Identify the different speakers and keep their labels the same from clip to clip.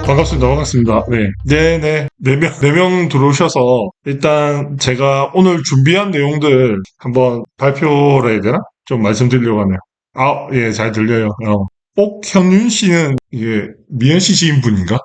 Speaker 1: 반갑습니다. 반갑습니다. 네. 네네. 네 명 들어오셔서, 일단 제가 오늘 준비한 내용들 한번 발표를 해야 되나? 좀 말씀드리려고 하네요. 아, 예, 잘 들려요. 옥현윤 씨는 이게 미연씨 지인분인가?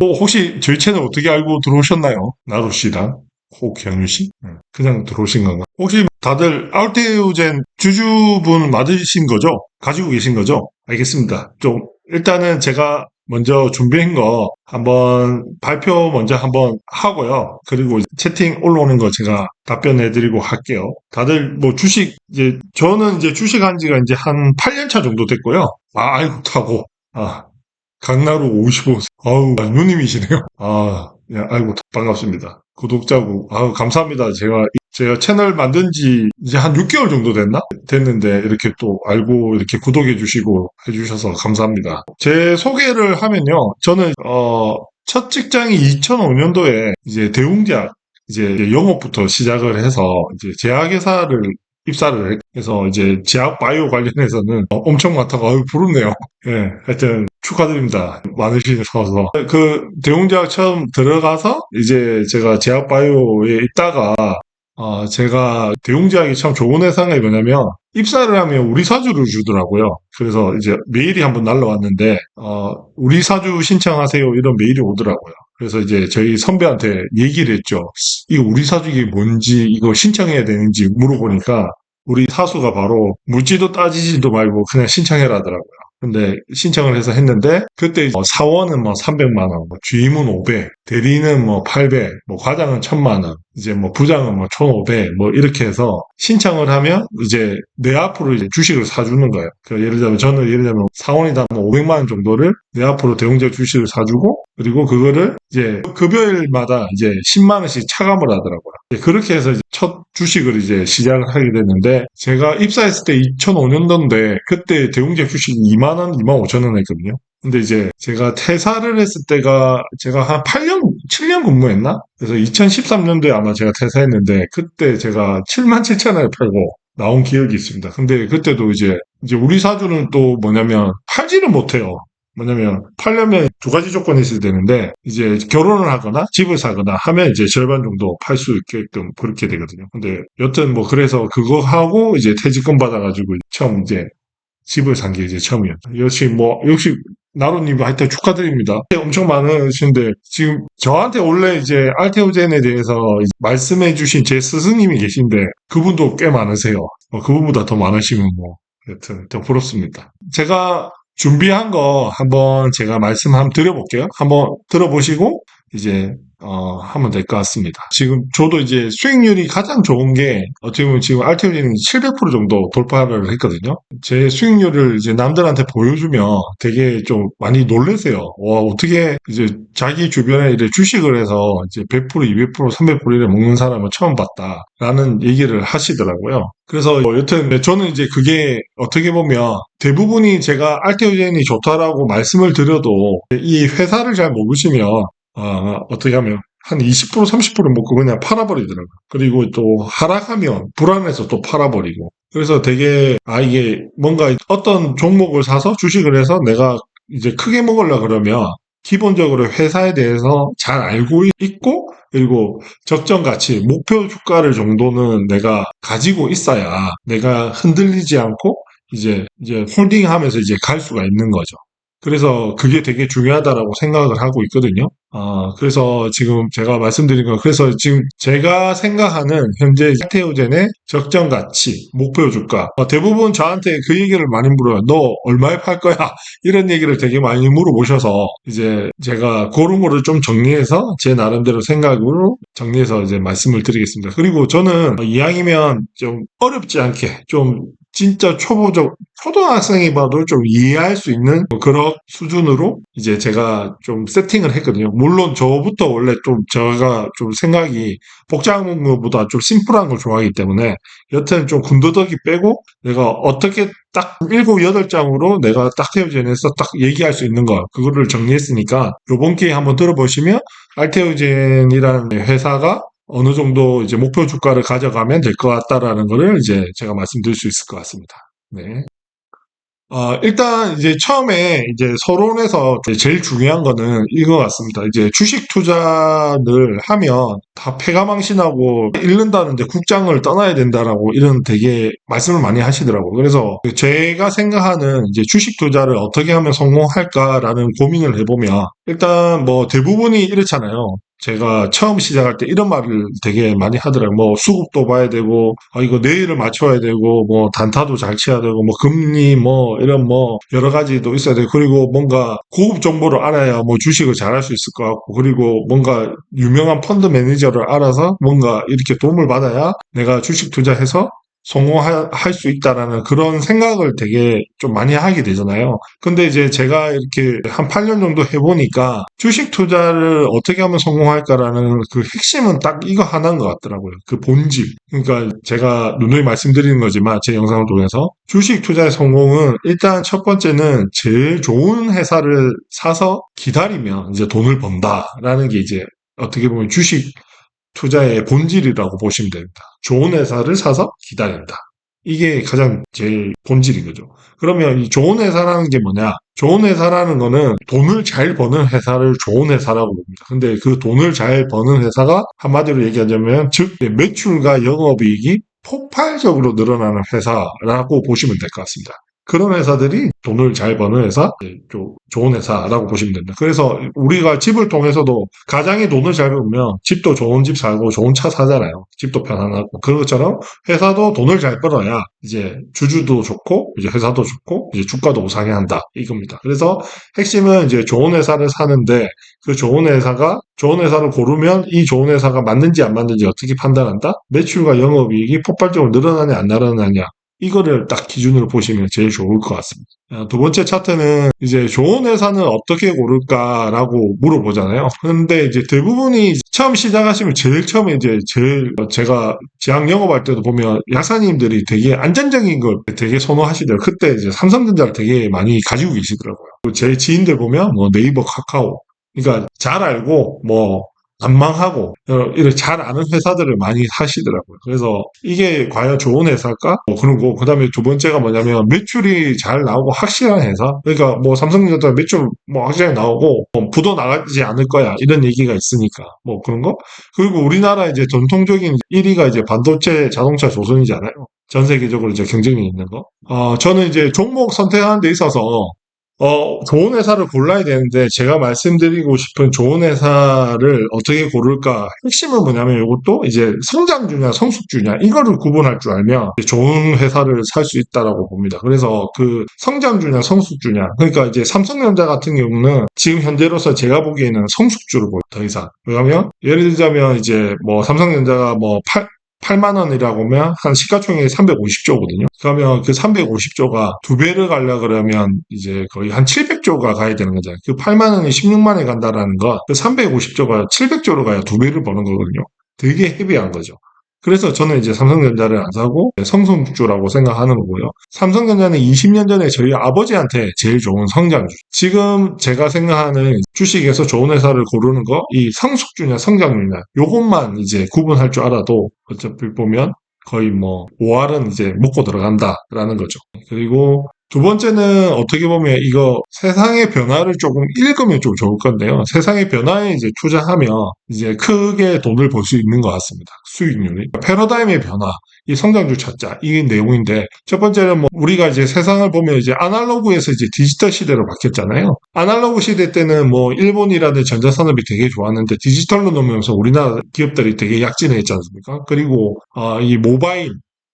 Speaker 1: 혹시 저희 채널 어떻게 알고 들어오셨나요? 나루 씨랑 옥현윤 씨? 그냥 들어오신 건가? 혹시 다들 알테우젠 주주분 맞으신 거죠? 가지고 계신 거죠? 알겠습니다. 좀 일단은 제가 먼저 준비한 거 한번 발표 먼저 한번 하고요. 그리고 채팅 올라오는 거 제가 답변해 드리고 할게요. 다들 뭐 주식 저는 이제 주식한 지가 이제 한 8년 차 정도 됐고요. 아이고 타고 강나루 55세. 아우 누님이시네요. 야, 아이고 반갑습니다. 구독자고 감사합니다. 제가 채널 만든 지 이제 한 6개월 정도 됐는데 이렇게 또 알고 이렇게 구독해 주시고 해주셔서 감사합니다. 제 소개를 하면요. 저는 첫 직장이 2005년도에 이제 대웅대학 이제 영업부터 시작을 해서 이제 제약회사를 입사를 해서 이제 제약 바이오 관련해서는 엄청 많다고 부럽네요. 예, 하여튼 축하드립니다. 많으셔서 그 대웅대학 처음 들어가서 이제 제가 제약 바이오에 있다가 제가 대웅제약이 참 좋은 회사가 뭐냐면 입사를 하면 우리 사주를 주더라고요. 그래서 이제 메일이 한번 날라왔는데 우리 사주 신청하세요 이런 메일이 오더라고요. 그래서 이제 저희 선배한테 얘기를 했죠. 이거 우리 사주 이게 뭔지 이거 신청해야 되는지 물어보니까 우리 사수가 바로 묻지도 따지지도 말고 그냥 신청해라 하더라고요. 근데 신청을 해서 했는데 그때 사원은 뭐 300만 원, 뭐 주임은 500, 대리는 뭐 800, 뭐 과장은 1000만 원, 이제 뭐 부장은 뭐 1500, 뭐 이렇게 해서 신청을 하면 이제 내 앞으로 이제 주식을 사주는 거예요. 그러니까 예를 들자면 사원이다 뭐 500만 원 정도를 내 앞으로 대웅제약 주식을 사주고 그리고 그거를 이제 급여일마다 이제 10만 원씩 차감을 하더라고요. 그렇게 해서 이제 첫 주식을 이제 시작을 하게 됐는데 제가 입사했을 때 2005년도인데 그때 대웅제약 주식이 2만 원, 2만 5천 원 했거든요. 근데 이제 제가 퇴사를 했을 때가 제가 한 8년, 7년 근무했나? 그래서 2013년도에 아마 제가 퇴사했는데 그때 제가 7만 7천 원에 팔고 나온 기억이 있습니다. 근데 그때도 이제 우리 사주는 또 뭐냐면 팔지는 못해요. 뭐냐면 팔려면 두 가지 조건이 있어야 되는데 이제 결혼을 하거나 집을 사거나 하면 이제 절반 정도 팔 수 있게끔 그렇게 되거든요. 근데 여튼 뭐 그래서 그거 하고 이제 퇴직금 받아가지고 처음 이제 집을 산 게 이제 처음이었죠. 역시 나루님 하여튼 축하드립니다. 엄청 많으신데 지금 저한테 원래 이제 알테오젠에 대해서 말씀해주신 제 스승님이 계신데 그분도 꽤 많으세요. 그분보다 더 많으시면 뭐 하여튼 더 부럽습니다. 제가 준비한 거 한번 제가 말씀 한번 드려볼게요. 한번 들어보시고 이제 하면 될 것 같습니다. 지금 저도 이제 수익률이 가장 좋은 게 어떻게 보면 지금 알테오젠이 700% 정도 돌파를 했거든요. 제 수익률을 이제 남들한테 보여주면 되게 좀 많이 놀라세요. 와, 어떻게 이제 자기 주변에 이제 주식을 해서 이제 100%, 200%, 300%를 먹는 사람은 처음 봤다. 라는 얘기를 하시더라고요. 그래서 여튼 저는 이제 그게 어떻게 보면 대부분이 제가 알테오젠이 좋다라고 말씀을 드려도 이 회사를 잘 모르시면 어떻게 하면 한 20%, 30% 먹고 그냥 팔아버리더라고요. 그리고 또 하락하면 불안해서 또 팔아버리고. 그래서 되게, 이게 뭔가 어떤 종목을 사서 주식을 해서 내가 이제 크게 먹으려 그러면 기본적으로 회사에 대해서 잘 알고 있고, 그리고 적정 가치, 목표 주가를 정도는 내가 가지고 있어야 내가 흔들리지 않고 이제 홀딩 하면서 이제 갈 수가 있는 거죠. 그래서 그게 되게 중요하다라고 생각을 하고 있거든요. 그래서 지금 제가 말씀드린 건, 그래서 지금 제가 생각하는 현재 테오젠의 적정 가치, 목표 주가, 대부분 저한테 그 얘기를 많이 물어요. 너 얼마에 팔 거야? 이런 얘기를 되게 많이 물어보셔서, 이제 제가 그런 거를 좀 정리해서 제 나름대로 생각으로 정리해서 이제 말씀을 드리겠습니다. 그리고 저는 이왕이면 좀 어렵지 않게, 좀 진짜 초등학생이 봐도 좀 이해할 수 있는 그런 수준으로 이제 제가 좀 세팅을 했거든요. 물론 저부터 원래 제가 좀 생각이 복잡한 것보다 좀 심플한 걸 좋아하기 때문에 여튼 좀 군더더기 빼고 내가 어떻게 딱 7, 8장으로 내가 딱 알테오젠에서 딱 얘기할 수 있는 거 그거를 정리했으니까 요번 기회에 한번 들어보시면 알테오젠이라는 회사가 어느 정도 이제 목표 주가를 가져가면 될 것 같다라는 거를 이제 제가 말씀드릴 수 있을 것 같습니다. 네. 일단 이제 처음에 이제 서론에서 제일 중요한 거는 이거 같습니다. 이제 주식 투자를 하면 다 패가망신하고 잃는다는데 국장을 떠나야 된다라고 이런 되게 말씀을 많이 하시더라고요. 그래서 제가 생각하는 이제 주식 투자를 어떻게 하면 성공할까라는 고민을 해보면 일단 뭐 대부분이 이렇잖아요. 제가 처음 시작할 때 이런 말을 되게 많이 하더라고요. 뭐 수급도 봐야 되고, 이거 내일을 맞춰야 되고, 뭐 단타도 잘 쳐야 되고, 뭐 금리 뭐 이런 뭐 여러 가지도 있어야 되고, 그리고 뭔가 고급 정보를 알아야 뭐 주식을 잘할 수 있을 것 같고, 그리고 뭔가 유명한 펀드 매니저를 알아서 뭔가 이렇게 도움을 받아야 내가 주식 투자해서 성공할 수 있다라는 그런 생각을 되게 좀 많이 하게 되잖아요. 근데 이제 제가 이렇게 한 8년 정도 해보니까 주식 투자를 어떻게 하면 성공할까라는 그 핵심은 딱 이거 하나인 것 같더라고요. 그 본질. 그러니까 제가 누누이 말씀드리는 거지만 제 영상을 통해서 주식 투자의 성공은 일단 첫 번째는 제일 좋은 회사를 사서 기다리면 이제 돈을 번다라는 게 이제 어떻게 보면 주식 투자의 본질이라고 보시면 됩니다. 좋은 회사를 사서 기다린다. 이게 가장 제일 본질인 거죠. 그러면 이 좋은 회사라는 게 뭐냐? 좋은 회사라는 거는 돈을 잘 버는 회사를 좋은 회사라고 봅니다. 근데 그 돈을 잘 버는 회사가 한마디로 얘기하자면 즉 매출과 영업이익이 폭발적으로 늘어나는 회사라고 보시면 될 것 같습니다. 그런 회사들이 돈을 잘 버는 회사, 좀 좋은 회사라고 보시면 됩니다. 그래서 우리가 집을 통해서도 가장이 돈을 잘 벌면 집도 좋은 집 살고 좋은 차 사잖아요. 집도 편안하고. 그것처럼 회사도 돈을 잘 벌어야 이제 주주도 좋고 이제 회사도 좋고 이제 주가도 우상향 한다. 이겁니다. 그래서 핵심은 이제 좋은 회사를 사는데 그 좋은 회사를 고르면 이 좋은 회사가 맞는지 안 맞는지 어떻게 판단한다? 매출과 영업이익이 폭발적으로 늘어나냐 안 늘어나냐. 이거를 딱 기준으로 보시면 제일 좋을 것 같습니다. 두 번째 차트는 이제 좋은 회사는 어떻게 고를까라고 물어보잖아요. 근데 이제 대부분이 처음 시작하시면 제일 처음에 이제 제가 지학 영업할 때도 보면 약사님들이 되게 안전적인 걸 되게 선호하시더라고요. 그때 이제 삼성전자를 되게 많이 가지고 계시더라고요. 제 지인들 보면 뭐 네이버, 카카오. 그러니까 잘 알고 뭐 안 망하고 이렇게 잘 아는 회사들을 많이 하시더라고요. 그래서 이게 과연 좋은 회사일까? 뭐 그런 거. 그다음에 두 번째가 뭐냐면 매출이 잘 나오고 확실한 회사. 그러니까 뭐 삼성전자 매출 뭐 확실하게 나오고 뭐 부도 나가지 않을 거야 이런 얘기가 있으니까 뭐 그런 거. 그리고 우리나라 이제 전통적인 1위가 이제 반도체 자동차 조선이잖아요. 전 세계적으로 이제 경쟁이 있는 거. 저는 이제 종목 선택하는 데 있어서 좋은 회사를 골라야 되는데 제가 말씀드리고 싶은 좋은 회사를 어떻게 고를까? 핵심은 뭐냐면 이것도 이제 성장주냐 성숙주냐 이거를 구분할 줄 알면 좋은 회사를 살 수 있다라고 봅니다. 그래서 그 성장주냐 성숙주냐 그러니까 이제 삼성전자 같은 경우는 지금 현재로서 제가 보기에는 성숙주로 보여요. 더 이상. 왜냐하면 예를 들자면 이제 뭐 삼성전자가 뭐 8만 원이라고 하면 한 시가총액이 350조거든요. 그러면 그 350조가 두 배를 가려 그러면 이제 거의 한 700조가 가야 되는 거잖아요. 그 8만 원이 16만에 간다라는 건 그 350조가 700조로 가야 두 배를 버는 거거든요. 되게 헤비한 거죠. 그래서 저는 이제 삼성전자를 안 사고 성성주라고 생각하는 거고요. 삼성전자는 20년 전에 저희 아버지한테 제일 좋은 성장주. 지금 제가 생각하는 주식에서 좋은 회사를 고르는 거, 이 성숙주냐 성장주냐, 요것만 이제 구분할 줄 알아도 어차피 보면 거의 뭐 5할은 이제 먹고 들어간다라는 거죠. 그리고 두 번째는 어떻게 보면 이거 세상의 변화를 조금 읽으면 좀 좋을 건데요. 세상의 변화에 이제 투자하면 이제 크게 돈을 벌 수 있는 것 같습니다. 수익률이. 패러다임의 변화, 이 성장주 찾자, 이 내용인데 첫 번째는 뭐 우리가 이제 세상을 보면 이제 아날로그에서 이제 디지털 시대로 바뀌었잖아요. 아날로그 시대 때는 뭐 일본이라든 전자산업이 되게 좋았는데 디지털로 넘으면서 우리나라 기업들이 되게 약진했지 않습니까? 그리고 이 모바일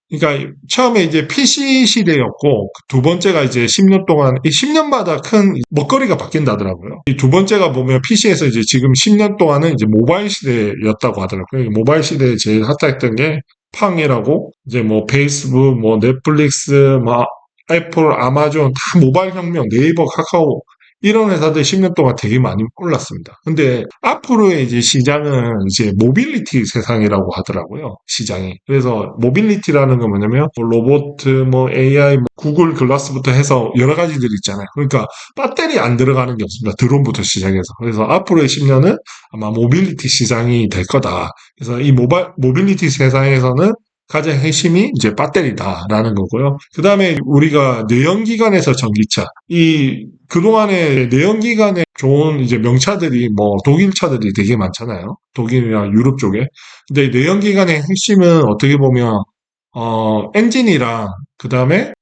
Speaker 1: 그러니까 처음에 이제 PC 시대였고 두 번째가 이제 10년 동안 이 10년마다 큰 먹거리가 바뀐다더라고요. 이 두 번째가 보면 PC에서 이제 지금 10년 동안은 이제 모바일 시대였다고 하더라고요. 모바일 시대에 제일 핫했던 게 팡이라고 이제 뭐 페이스북, 뭐 넷플릭스, 뭐 애플, 아마존 다 모바일 혁명, 네이버, 카카오 이런 회사들 10년 동안 되게 많이 올랐습니다. 근데 앞으로의 이제 시장은 이제 모빌리티 세상이라고 하더라고요. 시장이. 그래서 모빌리티라는 건 뭐냐면 뭐 로봇, 뭐 AI, 뭐 구글 글라스부터 해서 여러 가지들이 있잖아요. 그러니까 배터리 안 들어가는 게 없습니다. 드론부터 시작해서. 그래서 앞으로의 10년은 아마 모빌리티 시장이 될 거다. 그래서 이 모빌리티 세상에서는 가장 핵심이 이제 배터리다라는 거고요. 그 다음에 우리가 내연기관에서 전기차. 그동안에 내연기관에 좋은 이제 명차들이 뭐 독일 차들이 되게 많잖아요. 독일이나 유럽 쪽에. 근데 내연기관의 핵심은 어떻게 보면 엔진이랑, 그 다음에,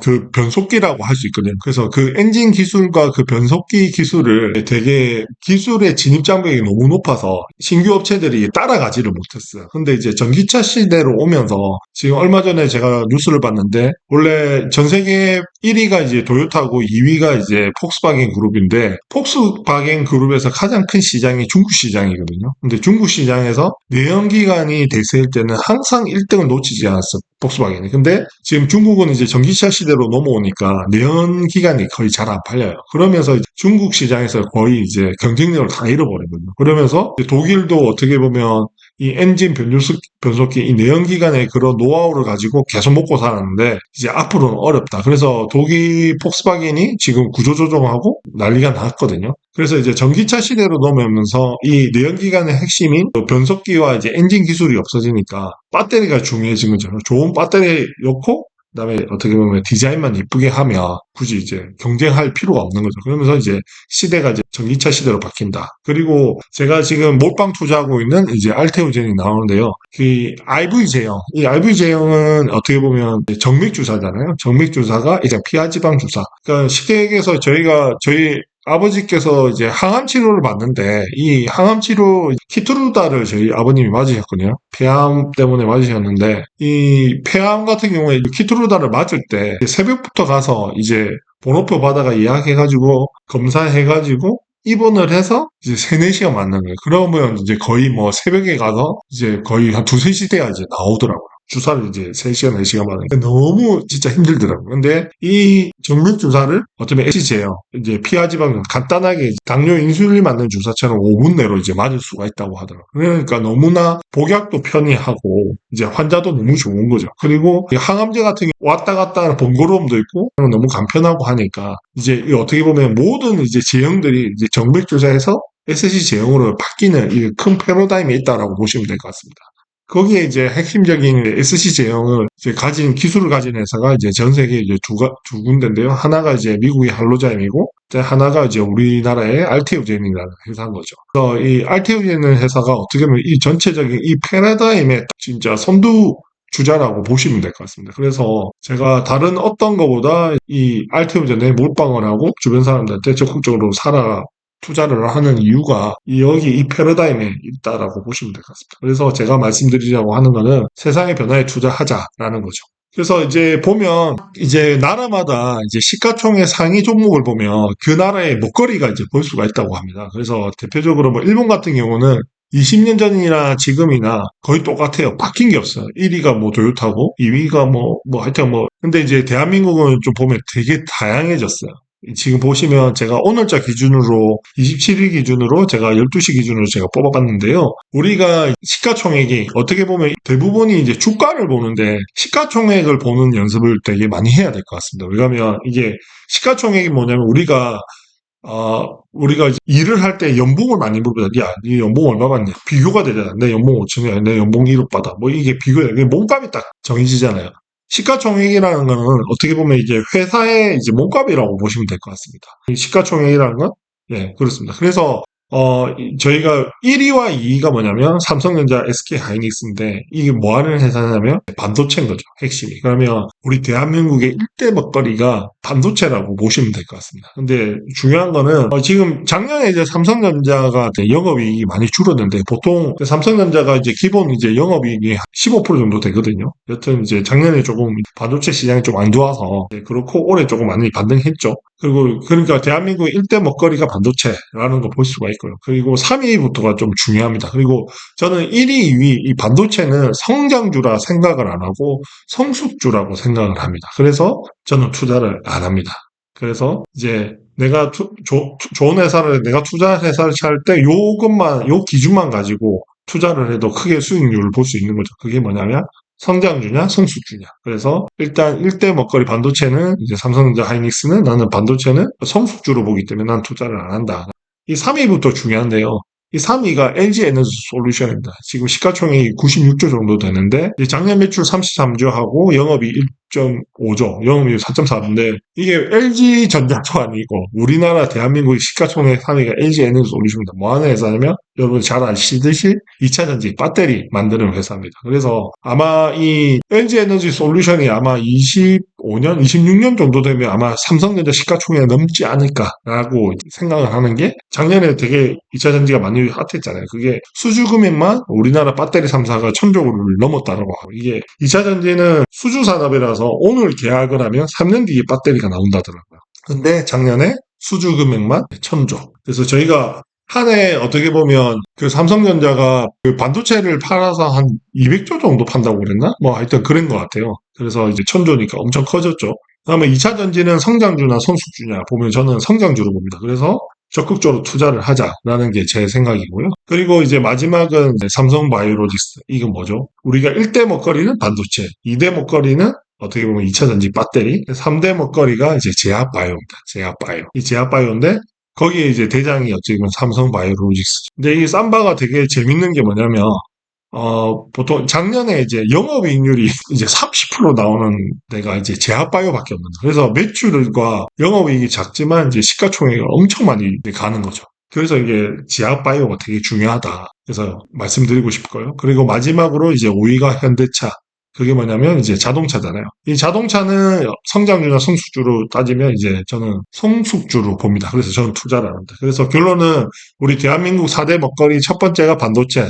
Speaker 1: 그 변속기라고 할 수 있거든요. 그래서 그 엔진 기술과 그 변속기 기술을 되게 기술의 진입 장벽이 너무 높아서 신규 업체들이 따라가지를 못했어요. 근데 이제 전기차 시대로 오면서 지금 얼마 전에 제가 뉴스를 봤는데 원래 전 세계 1위가 이제 도요타고 2위가 이제 폭스바겐 그룹인데 폭스바겐 그룹에서 가장 큰 시장이 중국 시장이거든요. 근데 중국 시장에서 내연기관이 됐을 때는 항상 1등을 놓치지 않았어. 폭스바겐이. 근데 지금 중국은 이제 전기차 시대로 넘어오니까 내연기관이 거의 잘 안 팔려요. 그러면서 이제 중국 시장에서 거의 이제 경쟁력을 다 잃어버리거든요. 그러면서 이제 독일도 어떻게 보면 이 엔진 변속기, 이 내연기관의 그런 노하우를 가지고 계속 먹고 살았는데 이제 앞으로는 어렵다. 그래서 독일 폭스바겐이 지금 구조조정하고 난리가 났거든요. 그래서 이제 전기차 시대로 넘어오면서 이 내연기관의 핵심인 변속기와 이제 엔진 기술이 없어지니까 배터리가 중요해진 거죠. 좋은 배터리 넣고 그다음에 어떻게 보면 디자인만 이쁘게 하면 굳이 이제 경쟁할 필요가 없는 거죠. 그러면서 이제 시대가 이제 전기차 시대로 바뀐다. 그리고 제가 지금 몰빵 투자하고 있는 이제 알테오젠이 나오는데요. 이 RV 제형, 이 RV 제형은 어떻게 보면 정맥 주사잖아요. 정맥 주사가 이제 피하지방 주사. 그러니까 쉽게 얘기해서 저희 아버지께서 이제 항암 치료를 받는데 이 항암 치료 키트루다를 저희 아버님이 맞으셨거든요. 폐암 때문에 맞으셨는데 이 폐암 같은 경우에 키트루다를 맞을 때 새벽부터 가서 이제 번호표 받아가 예약해가지고 검사해가지고 입원을 해서 이제 3, 4시간 맞는 거예요. 그러면 이제 거의 뭐 새벽에 가서 이제 거의 한 2, 3시 돼야 이제 나오더라고요. 주사를 이제 3시간, 4시간 맞으니까 너무 진짜 힘들더라고요. 근데 이 정맥 주사를 어쩌면 SC제형, 이제 피하지방 간단하게 당뇨 인슐린 맞는 주사처럼 5분 내로 이제 맞을 수가 있다고 하더라고요. 그러니까 너무나 복약도 편리하고 이제 환자도 너무 좋은 거죠. 그리고 이 항암제 같은 게 왔다 갔다 하는 번거로움도 있고 너무 간편하고 하니까 이제 어떻게 보면 모든 이제 제형들이 이제 정맥 주사에서 SC 제형으로 바뀌는 이 큰 패러다임이 있다라고 보시면 될 것 같습니다. 거기에 이제 핵심적인 SC 제형을 이제 기술을 가진 회사가 이제 전 세계 이제 두 군데인데요. 하나가 이제 미국의 할로자임이고, 하나가 이제 우리나라의 알테오젠이라는 회사인 거죠. 그래서 이 알테오젠 회사가 어떻게 보면 이 전체적인 이 패러다임의 진짜 선두 주자라고 보시면 될 것 같습니다. 그래서 제가 다른 어떤 거보다 이 알테오젠에 몰빵을 하고 주변 사람들한테 적극적으로 투자를 하는 이유가 여기 이 패러다임에 있다라고 보시면 될 것 같습니다. 그래서 제가 말씀드리려고 하는 거는 세상의 변화에 투자하자라는 거죠. 그래서 이제 보면 이제 나라마다 이제 시가총액 상위 종목을 보면 그 나라의 먹거리가 이제 볼 수가 있다고 합니다. 그래서 대표적으로 뭐 일본 같은 경우는 20년 전이나 지금이나 거의 똑같아요. 바뀐 게 없어요. 1위가 뭐 도요타고 2위가 하여튼 근데 이제 대한민국은 좀 보면 되게 다양해졌어요. 지금 보시면 제가 오늘자 기준으로 27일 기준으로 제가 12시 기준으로 제가 뽑아봤는데요. 우리가 시가총액이 어떻게 보면 대부분이 이제 주가를 보는데 시가총액을 보는 연습을 되게 많이 해야 될 것 같습니다. 왜냐하면 이게 시가총액이 뭐냐면 우리가 이제 일을 할 때 연봉을 많이 물어보잖아. 야, 네 연봉 얼마 받냐? 비교가 되잖아. 내 연봉 5천이야. 내 연봉 1억 받아. 뭐 이게 비교야. 이게 몸값이 딱 정해지잖아요. 시가총액이라는 거는 어떻게 보면 이제 회사의 이제 몸값이라고 보시면 될 것 같습니다. 이 시가총액이라는 건, 예, 그렇습니다. 그래서, 저희가 1위와 2위가 뭐냐면 삼성전자, SK하이닉스인데 이게 뭐 하는 회사냐면 반도체인 거죠. 핵심이. 그러면 우리 대한민국의 일대 먹거리가 반도체라고 보시면 될 것 같습니다. 근데 중요한 거는 지금 작년에 이제 삼성전자가 영업이익이 많이 줄었는데 보통 삼성전자가 이제 기본 이제 영업이익이 15% 정도 되거든요. 여튼 이제 작년에 조금 반도체 시장이 좀 안 좋아서 그렇고 올해 조금 많이 반등했죠. 그리고 그러니까 대한민국의 일대 먹거리가 반도체라는 거 볼 수가 있고요. 그리고 3위부터가 좀 중요합니다. 그리고 저는 1위, 2위 이 반도체는 성장주라 생각을 안 하고 성숙주라고 생각을 합니다. 그래서 저는 투자를 안 합니다. 그래서 이제 내가 좋은 회사를 내가 투자 회사를 찾을 때 요 기준만 가지고 투자를 해도 크게 수익률을 볼 수 있는 거죠. 그게 뭐냐면 성장주냐 성숙주냐. 그래서 일단 1대 먹거리 반도체는 이제 삼성전자 하이닉스는 나는 반도체는 성숙주로 보기 때문에 난 투자를 안 한다. 이 3위부터 중요한데요. 이 3위가 LG 에너지 솔루션입니다. 지금 시가총액이 96조 정도 되는데 작년 매출 33조 하고 영업이 1.5조, 영업이익 4.4인데 이게 LG전자도 아니고 우리나라 대한민국의 시가총액 3위가 LG 에너지 솔루션입니다. 뭐 하는 회사냐면 여러분 잘 아시듯이 2차전지 배터리 만드는 회사입니다. 그래서 아마 이 LG 에너지 솔루션이 아마 25년, 26년 정도 되면 아마 삼성전자 시가총액 넘지 않을까라고 생각을 하는 게 작년에 되게 2차전지가 많이 핫했잖아요. 그게 수주금액만 우리나라 배터리 3사가 1,000조를 넘었다라고 하고 이게 2차전지는 수주산업이라서 오늘 계약을 하면 3년 뒤에 배터리가 나온다더라고요. 근데 작년에 수주 금액만 1,000조. 그래서 저희가 한 해 어떻게 보면 그 삼성전자가 그 반도체를 팔아서 한 200조 정도 판다고 그랬나? 뭐 하여튼 그런 것 같아요. 그래서 이제 1,000조니까 엄청 커졌죠. 그다음에 2차 전지는 성장주나 성숙주냐 보면 저는 성장주로 봅니다. 그래서 적극적으로 투자를 하자라는 게 제 생각이고요. 그리고 이제 마지막은 이제 삼성바이오로직스. 이건 뭐죠? 우리가 1대 먹거리는 반도체, 2대 먹거리는 어떻게 보면 2차 전지 배터리, 3대 먹거리가 이제 제약바이오입니다. 제약바이오. 이 제약바이오인데 거기에 이제 대장이 어찌 보면 삼성바이오로직스. 근데 이 삼바가 되게 재밌는 게 뭐냐면 보통 작년에 이제 영업이익률이 이제 30% 나오는 데가 이제 제약바이오밖에 없는 거예요. 그래서 매출과 영업이익이 작지만 이제 시가총액이 엄청 많이 가는 거죠. 그래서 이게 제약바이오가 되게 중요하다. 그래서 말씀드리고 싶고요. 그리고 마지막으로 이제 5위가 현대차. 그게 뭐냐면 이제 자동차잖아요. 이 자동차는 성장주나 성숙주로 따지면 이제 저는 성숙주로 봅니다. 그래서 저는 투자를 합니다. 그래서 결론은 우리 대한민국 4대 먹거리 첫 번째가 반도체,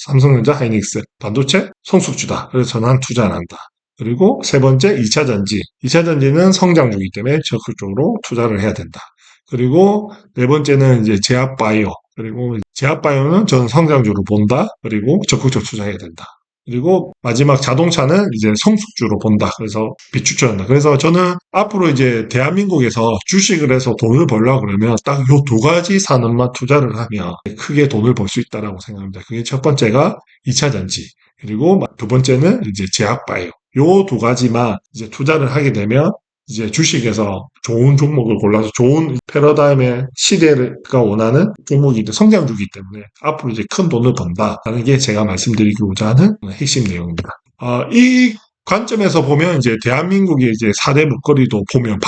Speaker 1: 삼성전자, 하이닉스. 반도체, 성숙주다. 그래서 저는 투자를 한다. 그리고 세 번째 2차 전지. 2차 전지는 성장주이기 때문에 적극적으로 투자를 해야 된다. 그리고 네 번째는 이제 제약바이오. 그리고 제약바이오는 저는 성장주로 본다. 그리고 적극적으로 투자해야 된다. 그리고 마지막 자동차는 이제 성숙주로 본다. 그래서 비추천한다. 그래서 저는 앞으로 이제 대한민국에서 주식을 해서 돈을 벌려고 그러면 딱 요 두 가지 산업만 투자를 하면 크게 돈을 벌 수 있다라고 생각합니다. 그게 첫 번째가 2차 전지. 그리고 두 번째는 이제 제약바이오. 요 두 가지만 이제 투자를 하게 되면 이제 주식에서 좋은 종목을 골라서 좋은 패러다임의 시대가 원하는 종목이 성장주기 때문에 앞으로 이제 큰 돈을 번다라는 게 제가 말씀드리고자 하는 핵심 내용입니다. 이 관점에서 보면 이제 대한민국의 이제 4대 먹거리도 보면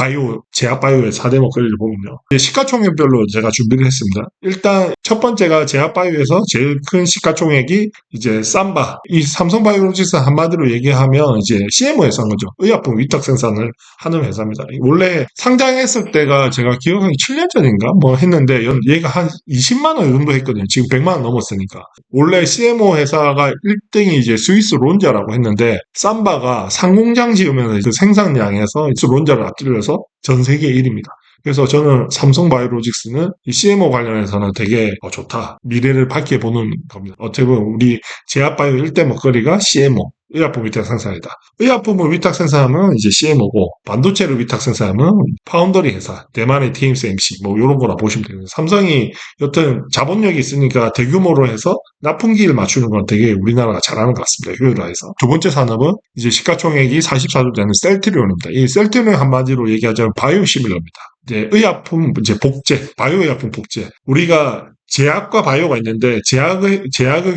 Speaker 1: 제약바이오의 4대 먹거리를 보면요. 시가총액별로 제가 준비를 했습니다. 일단 첫 번째가 제약바이오에서 제일 큰 시가총액이 이제 삼바. 이 삼성바이오로직스 한마디로 얘기하면 이제 CMO에서 한 거죠. 의약품 위탁 생산을 하는 회사입니다. 원래 상장했을 때가 제가 기억하기 7년 전인가 뭐 했는데 얘가 한 20만 원 정도 했거든요. 지금 100만 원 넘었으니까. 원래 CMO 회사가 1등이 이제 스위스 론자라고 했는데 삼바가 상공장 지으면 그 생산량에서 론자를 앞질러서 전 세계 1위입니다. 그래서 저는 삼성바이오로직스는 이 CMO 관련해서는 되게 좋다. 미래를 밝게 보는 겁니다. 어떻게 보면 우리 제약바이오 1대 먹거리가 CMO. 의약품 위탁 생산이다. 의약품을 위탁 생산하면 이제 CMO고 반도체를 위탁 생산하면 파운더리 회사, 대만의 TSMC 뭐 이런 거라 보시면 됩니다. 삼성이 여튼 자본력이 있으니까 대규모로 해서 납품기를 맞추는 건 되게 우리나라가 잘하는 것 같습니다. 효율화해서. 두 번째 산업은 이제 시가총액이 44조 되는 셀트리온입니다. 이 셀트리온 한마디로 얘기하자면 바이오시밀러입니다. 이제 의약품, 이제 복제, 바이오의약품 복제. 우리가 제약과 바이오가 있는데 제약의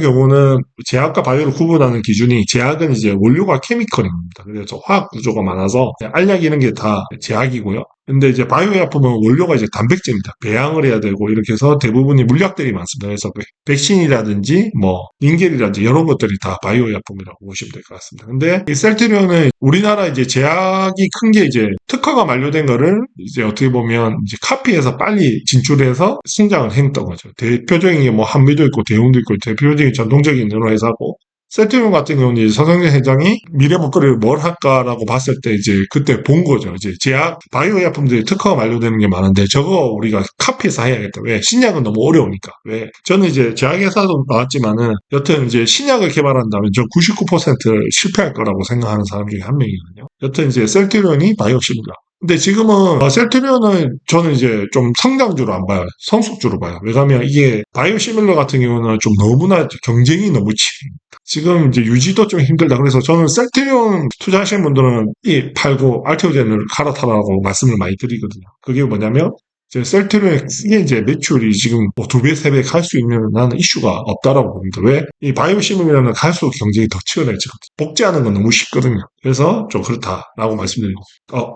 Speaker 1: 경우는 제약과 바이오를 구분하는 기준이 제약은 이제 원료가 케미컬입니다. 그래서 화학 구조가 많아서 알약 이런 게 다 제약이고요. 근데 이제 바이오의약품은 원료가 이제 단백질입니다. 배양을 해야 되고 이렇게 해서 대부분이 물약들이 많습니다. 그래서 백신이라든지 뭐 링겔이라든지 이런 것들이 다 바이오의약품이라고 보시면 될 것 같습니다. 근데 이 셀트리온은 우리나라 이제 제약이 큰 게 이제 특허가 만료된 거를 이제 어떻게 보면 이제 카피해서 빨리 진출해서 성장을 했던 거죠. 대표적인 게 뭐 한미도 있고 대웅도 있고 대표적인 전통적인 여러 회사고 셀트리온 같은 경우는 이제 서성재 회장이 미래 먹거리를 뭘 할까라고 봤을 때 이제 그때 본 거죠. 이제 제약, 바이오약품들이 특허가 만료되는 게 많은데 저거 우리가 카피해서 해야겠다. 왜? 신약은 너무 어려우니까. 왜? 저는 이제 제약회사도 나왔지만은 여튼 이제 신약을 개발한다면 저 99% 실패할 거라고 생각하는 사람 중에 한 명이거든요. 여튼 이제 셀트리온이 바이오십니다. 근데 지금은 셀트리온은 저는 이제 좀 성장주로 안 봐요. 성숙주로 봐요. 왜냐하면 이게 바이오시밀러 같은 경우는 좀 너무나 경쟁이 너무 치입니다. 지금 이제 유지도 좀 힘들다. 그래서 저는 셀트리온 투자하시는 분들은 이 팔고 알테오젠을 갈아타라고 말씀을 많이 드리거든요. 그게 뭐냐면 이제 셀트리온의 이제 매출이 지금 뭐 2배, 3배 갈 수 있는 나는 이슈가 없다라고 봅니다. 왜? 이 바이오시밀러는 갈수록 경쟁이 더 치열해지거든요. 복제하는 건 너무 쉽거든요. 그래서 좀 그렇다라고 말씀드리고.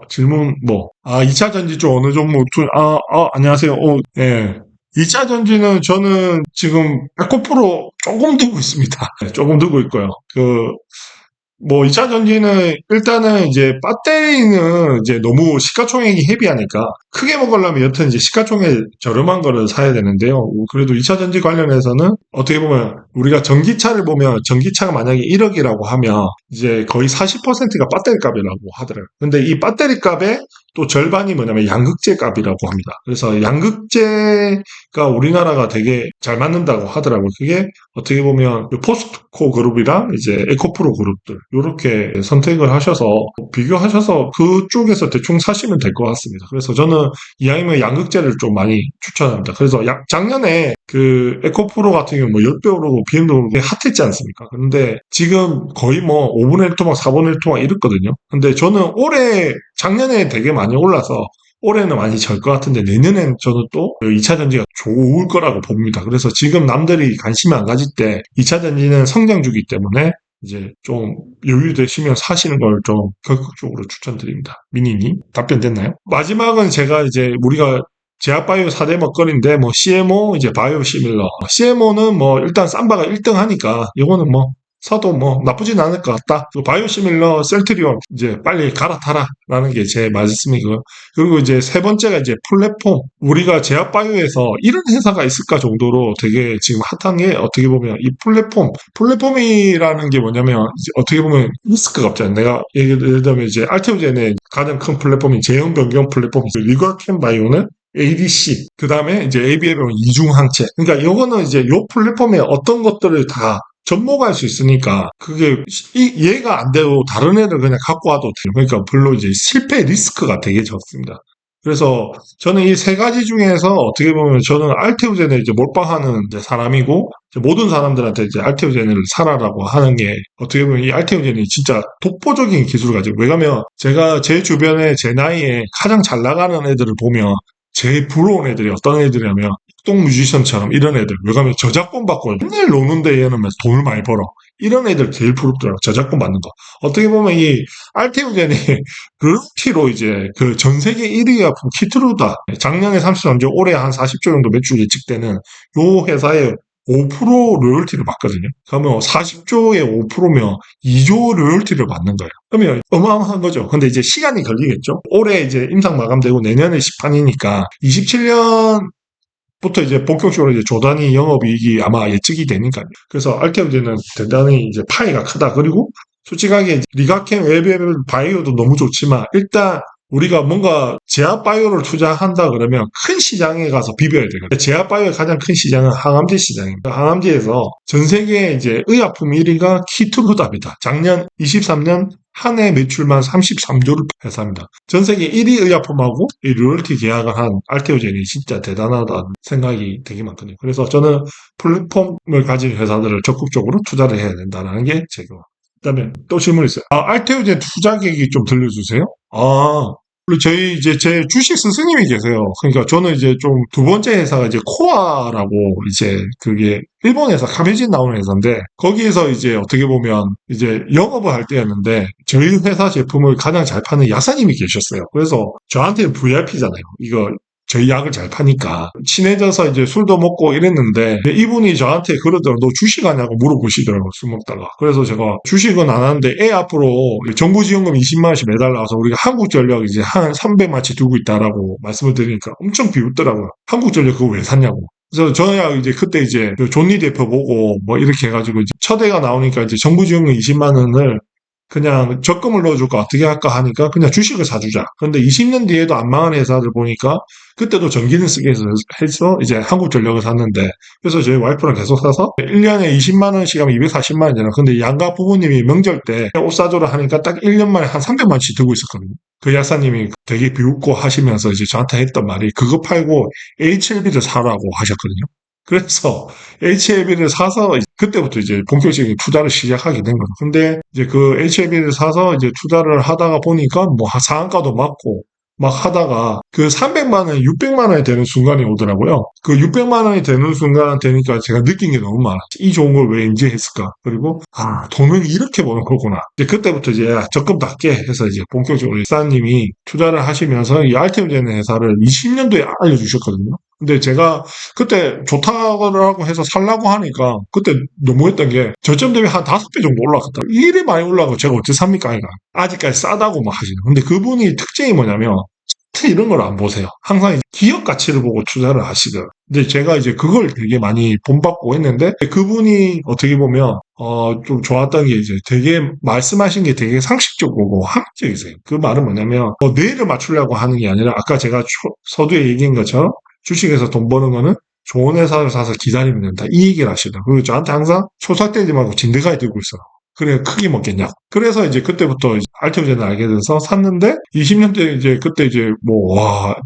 Speaker 1: 질문 뭐, 2차 전지 쪽 어느 종목 안녕하세요. 예. 2차 전지는 저는 지금 에코프로 조금 두고 있습니다. 네, 조금 두고 있고요. 뭐 2차 전지는 일단은 이제 배터리는 이제 너무 시가총액이 헤비하니까 크게 먹으려면 여튼 이제 시가총액 저렴한 거를 사야 되는데요. 그래도 2차 전지 관련해서는 어떻게 보면 우리가 전기차를 보면 전기차가 만약에 1억이라고 하면 이제 거의 40%가 배터리 값이라고 하더라고요. 근데 이 배터리 값의 또 절반이 뭐냐면 양극재 값이라고 합니다. 그래서 양극재가 우리나라가 되게 잘 맞는다고 하더라고요. 그게 어떻게 보면 포스코 그룹이랑 이제 에코프로 그룹들 이렇게 선택을 하셔서 비교하셔서 그쪽에서 대충 사시면 될 것 같습니다. 그래서 저는 이왕이면 양극재를 좀 많이 추천합니다. 그래서 작년에 그 에코프로 같은 경우 뭐 10배 오르고 BMW 핫했지 않습니까? 근데 지금 거의 뭐 5분의 1 토막, 4분의 1 토막 이랬거든요. 근데 저는 작년에 되게 많이 올라서 올해는 많이 절 것 같은데 내년엔 저는 또 2차 전지가 좋을 거라고 봅니다. 그래서 지금 남들이 관심이 안 가질 때 2차 전지는 성장주기 때문에 이제 좀 여유 되시면 사시는 걸 좀 적극적으로 추천드립니다. 미니님 답변 됐나요? 마지막은 제가 이제 우리가 제약바이오 4대 먹거리인데 뭐 CMO 이제 바이오시밀러 CMO는 뭐 일단 삼바가 1등 하니까 이거는 뭐 사도 뭐 나쁘진 않을 것 같다. 바이오시밀러 셀트리온 이제 빨리 갈아타라라는 게 제 말씀이고요. 그리고 이제 세 번째가 이제 플랫폼. 우리가 제약바이오에서 이런 회사가 있을까 정도로 되게 지금 핫한 게 어떻게 보면 이 플랫폼이라는 게 뭐냐면 이제 어떻게 보면 리스크가 없잖아요. 내가 예를 들면 이제 알테오젠의 가장 큰 플랫폼인 제형 변경 플랫폼이죠. 리거캔 바이오는 ADC, 그 다음에 이제 ABM은 이중항체. 그러니까 이거는 이제 이 플랫폼에 어떤 것들을 다 접목할 수 있으니까 그게 이해가 안 되고 다른 애를 그냥 갖고 와도 돼요. 그러니까 별로 이제 실패 리스크가 되게 적습니다. 그래서 저는 이 세 가지 중에서 어떻게 보면 저는 알테오젠을 이제 몰빵하는 이제 사람이고 모든 사람들한테 이제 알테오젠을 사라라고 하는 게 어떻게 보면 이 알테오젠이 진짜 독보적인 기술을 가지고 왜냐면 제가 제 주변에 제 나이에 가장 잘 나가는 애들을 보면 제일 부러운 애들이 어떤 애들이냐면 똥 뮤지션처럼 이런 애들. 왜냐면 저작권 받고 맨날 노는데 얘는 돈을 많이 벌어. 이런 애들 제일 부럽더라고. 저작권 받는 거. 어떻게 보면 이 알테오젠이 르티로 이제 그 전 세계 1위가 키트루다. 작년에 33조, 올해 한 40조 정도 매출 예측되는 요 회사의 5% 로열티를 받거든요. 그러면 40조에 5%면 2조 로열티를 받는 거예요. 그러면 어마어마한 거죠. 근데 이제 시간이 걸리겠죠. 올해 이제 임상 마감되고 내년에 시판이니까 27년부터 이제 본격적으로 이제 조단위 영업이익이 아마 예측이 되니까요. 그래서 알테오젠은 대단히 이제 파이가 크다. 그리고 솔직하게 리가캠, 웹 바이오도 너무 좋지만 일단 우리가 뭔가 제약바이오를 투자한다 그러면 큰 시장에 가서 비벼야 되거든요. 제약바이오의 가장 큰 시장은 항암제 시장입니다. 항암제에서 전 세계 이제 의약품 1위가 키트루답이다. 작년 23년 한 해 매출만 33조를 회사입니다. 전 세계 1위 의약품하고 이 로열티 계약을 한 알테오젠이 진짜 대단하다는 생각이 되게 많거든요. 그래서 저는 플랫폼을 가진 회사들을 적극적으로 투자를 해야 된다는 게 제가. 그다음에 또 질문 있어요. 알테오젠 투자 계획이 좀 들려주세요. 그리고 제 주식 스승님이 계세요. 그러니까 저는 이제 좀 두 번째 회사가 이제 코아라고 이제 그게 일본에서 카메진 나오는 회사인데 거기에서 이제 어떻게 보면 이제 영업을 할 때였는데 저희 회사 제품을 가장 잘 파는 야사님이 계셨어요. 그래서 저한테는 VIP잖아요. 이거 저희 약을 잘 파니까 친해져서 이제 술도 먹고 이랬는데 이분이 저한테 그러더라고요. 너 주식 하냐고 물어보시더라고요. 술 먹다가. 그래서 제가 주식은 안 하는데 애 앞으로 정부지원금 20만 원씩 매달 나와서 우리가 한국전력 이제 한 300만치 두고 있다라고 말씀을 드리니까 엄청 비웃더라고요. 한국전력 그거 왜 샀냐고. 그래서 저야 이제 그때 이제 존니 대표 보고 뭐 이렇게 해가지고 이제 첫 애가 나오니까 이제 정부지원금 20만 원을 그냥 적금을 넣어줄까 어떻게 할까 하니까 그냥 주식을 사주자. 그런데 20년 뒤에도 안 망한 회사를 보니까 그때도 전기는 쓰게 해서 이제 한국전력을 샀는데 그래서 저희 와이프랑 계속 사서 1년에 20만 원씩 하면 240만 원이잖아. 근데 양가 부모님이 명절 때 옷 사주라 하니까 딱 1년 만에 한 300만원씩 들고 있었거든요. 그 약사님이 되게 비웃고 하시면서 이제 저한테 했던 말이 그거 팔고 HLB를 사라고 하셨거든요. 그래서 HLB를 사서 그때부터 이제 본격적인 투자를 시작하게 된 거죠. 근데 이제 그 HLB를 사서 이제 투자를 하다가 보니까 뭐 상한가도 맞고 막 하다가 그 300만 원, 600만 원이 되는 순간이 오더라고요. 그 600만 원이 되는 순간 되니까 제가 느낀 게 너무 많아. 이 좋은 걸 왜 인지했을까? 그리고 돈을 이렇게 버는 거구나. 이제 그때부터 이제 적금 닫게 해서 이제 본격적으로 사장님이 투자를 하시면서 이 알테오제는 회사를 20년도에 알려주셨거든요. 근데 제가 그때 좋다고 해서 살라고 하니까 그때 너무했던 게 저점 대비 한 5배 정도 올라갔다. 이래 많이 올라가고 제가 어떻게 삽니까? 아이가. 아직까지 싸다고 막 하시는. 근데 그분이 특징이 뭐냐면 차트 이런 걸 안 보세요. 항상 기업 가치를 보고 투자를 하시더라고요. 근데 제가 이제 그걸 되게 많이 본받고 했는데 그분이 어떻게 보면 좀 좋았던 게 이제 되게 말씀하신 게 되게 상식적이고 합리적이세요. 그 말은 뭐냐면 뇌를 맞추려고 하는 게 아니라 아까 제가 서두에 얘기한 것처럼 주식에서 돈 버는 거는 좋은 회사를 사서 기다리면 된다. 이 얘기를 하시더라고요. 그리고 저한테 항상 소삭되지 말고 진드가에 들고 있어. 그래, 크게 먹겠냐. 그래서 이제 그때부터 알테오젠을 알게 돼서 샀는데, 20년대 이제 그때 이제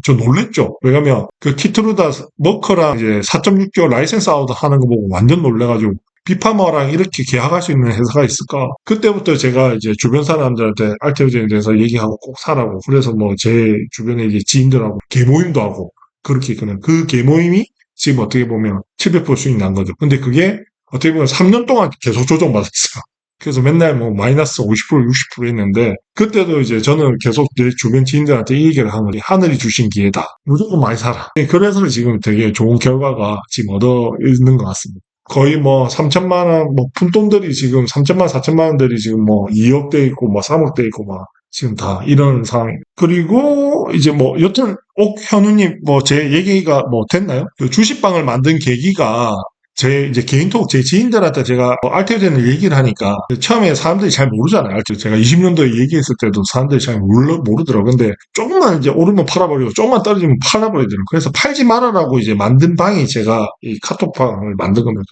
Speaker 1: 저 놀랬죠. 왜냐면 그 키트루다 머커랑 이제 4.6개월 라이센스 아웃 하는 거 보고 완전 놀래가지고, 비파머랑 이렇게 계약할 수 있는 회사가 있을까? 그때부터 제가 이제 주변 사람들한테 알테오젠에 대해서 얘기하고 꼭 사라고. 그래서 뭐 제 주변에 이제 지인들하고 개모임도 하고, 그렇게 있거든요. 그 개모임이 지금 어떻게 보면 700% 수익 난 거죠. 근데 그게 어떻게 보면 3년 동안 계속 조정받았어요. 그래서 맨날 뭐 마이너스 50% 60% 했는데 그때도 이제 저는 계속 내 주변 지인들한테 이 얘기를 하는 거지. 하늘이 주신 기회다. 무조건 많이 살아. 그래서 지금 되게 좋은 결과가 지금 얻어 있는 것 같습니다. 거의 뭐 3천만 원, 뭐 푼돈들이 지금 3천만, 4천만 원들이 지금 뭐 2억대 있고 뭐 3억대 있고 막 지금 다 이런 상황입니다. 그리고 이제 뭐 여튼 옥현우님 뭐 제 얘기가 뭐 됐나요? 그 주식방을 만든 계기가 제 이제 개인톡 제 지인들한테 제가 알테오젠을 얘기를 하니까 처음에 사람들이 잘 모르잖아요. 제가 20년도에 얘기했을 때도 사람들이 잘 모르더라고요. 근데 조금만 이제 오르면 팔아버리고 조금만 떨어지면 팔아버리더라고요. 그래서 팔지 말아라고 이제 만든 방이 제가 이 카톡방을 만든 겁니다.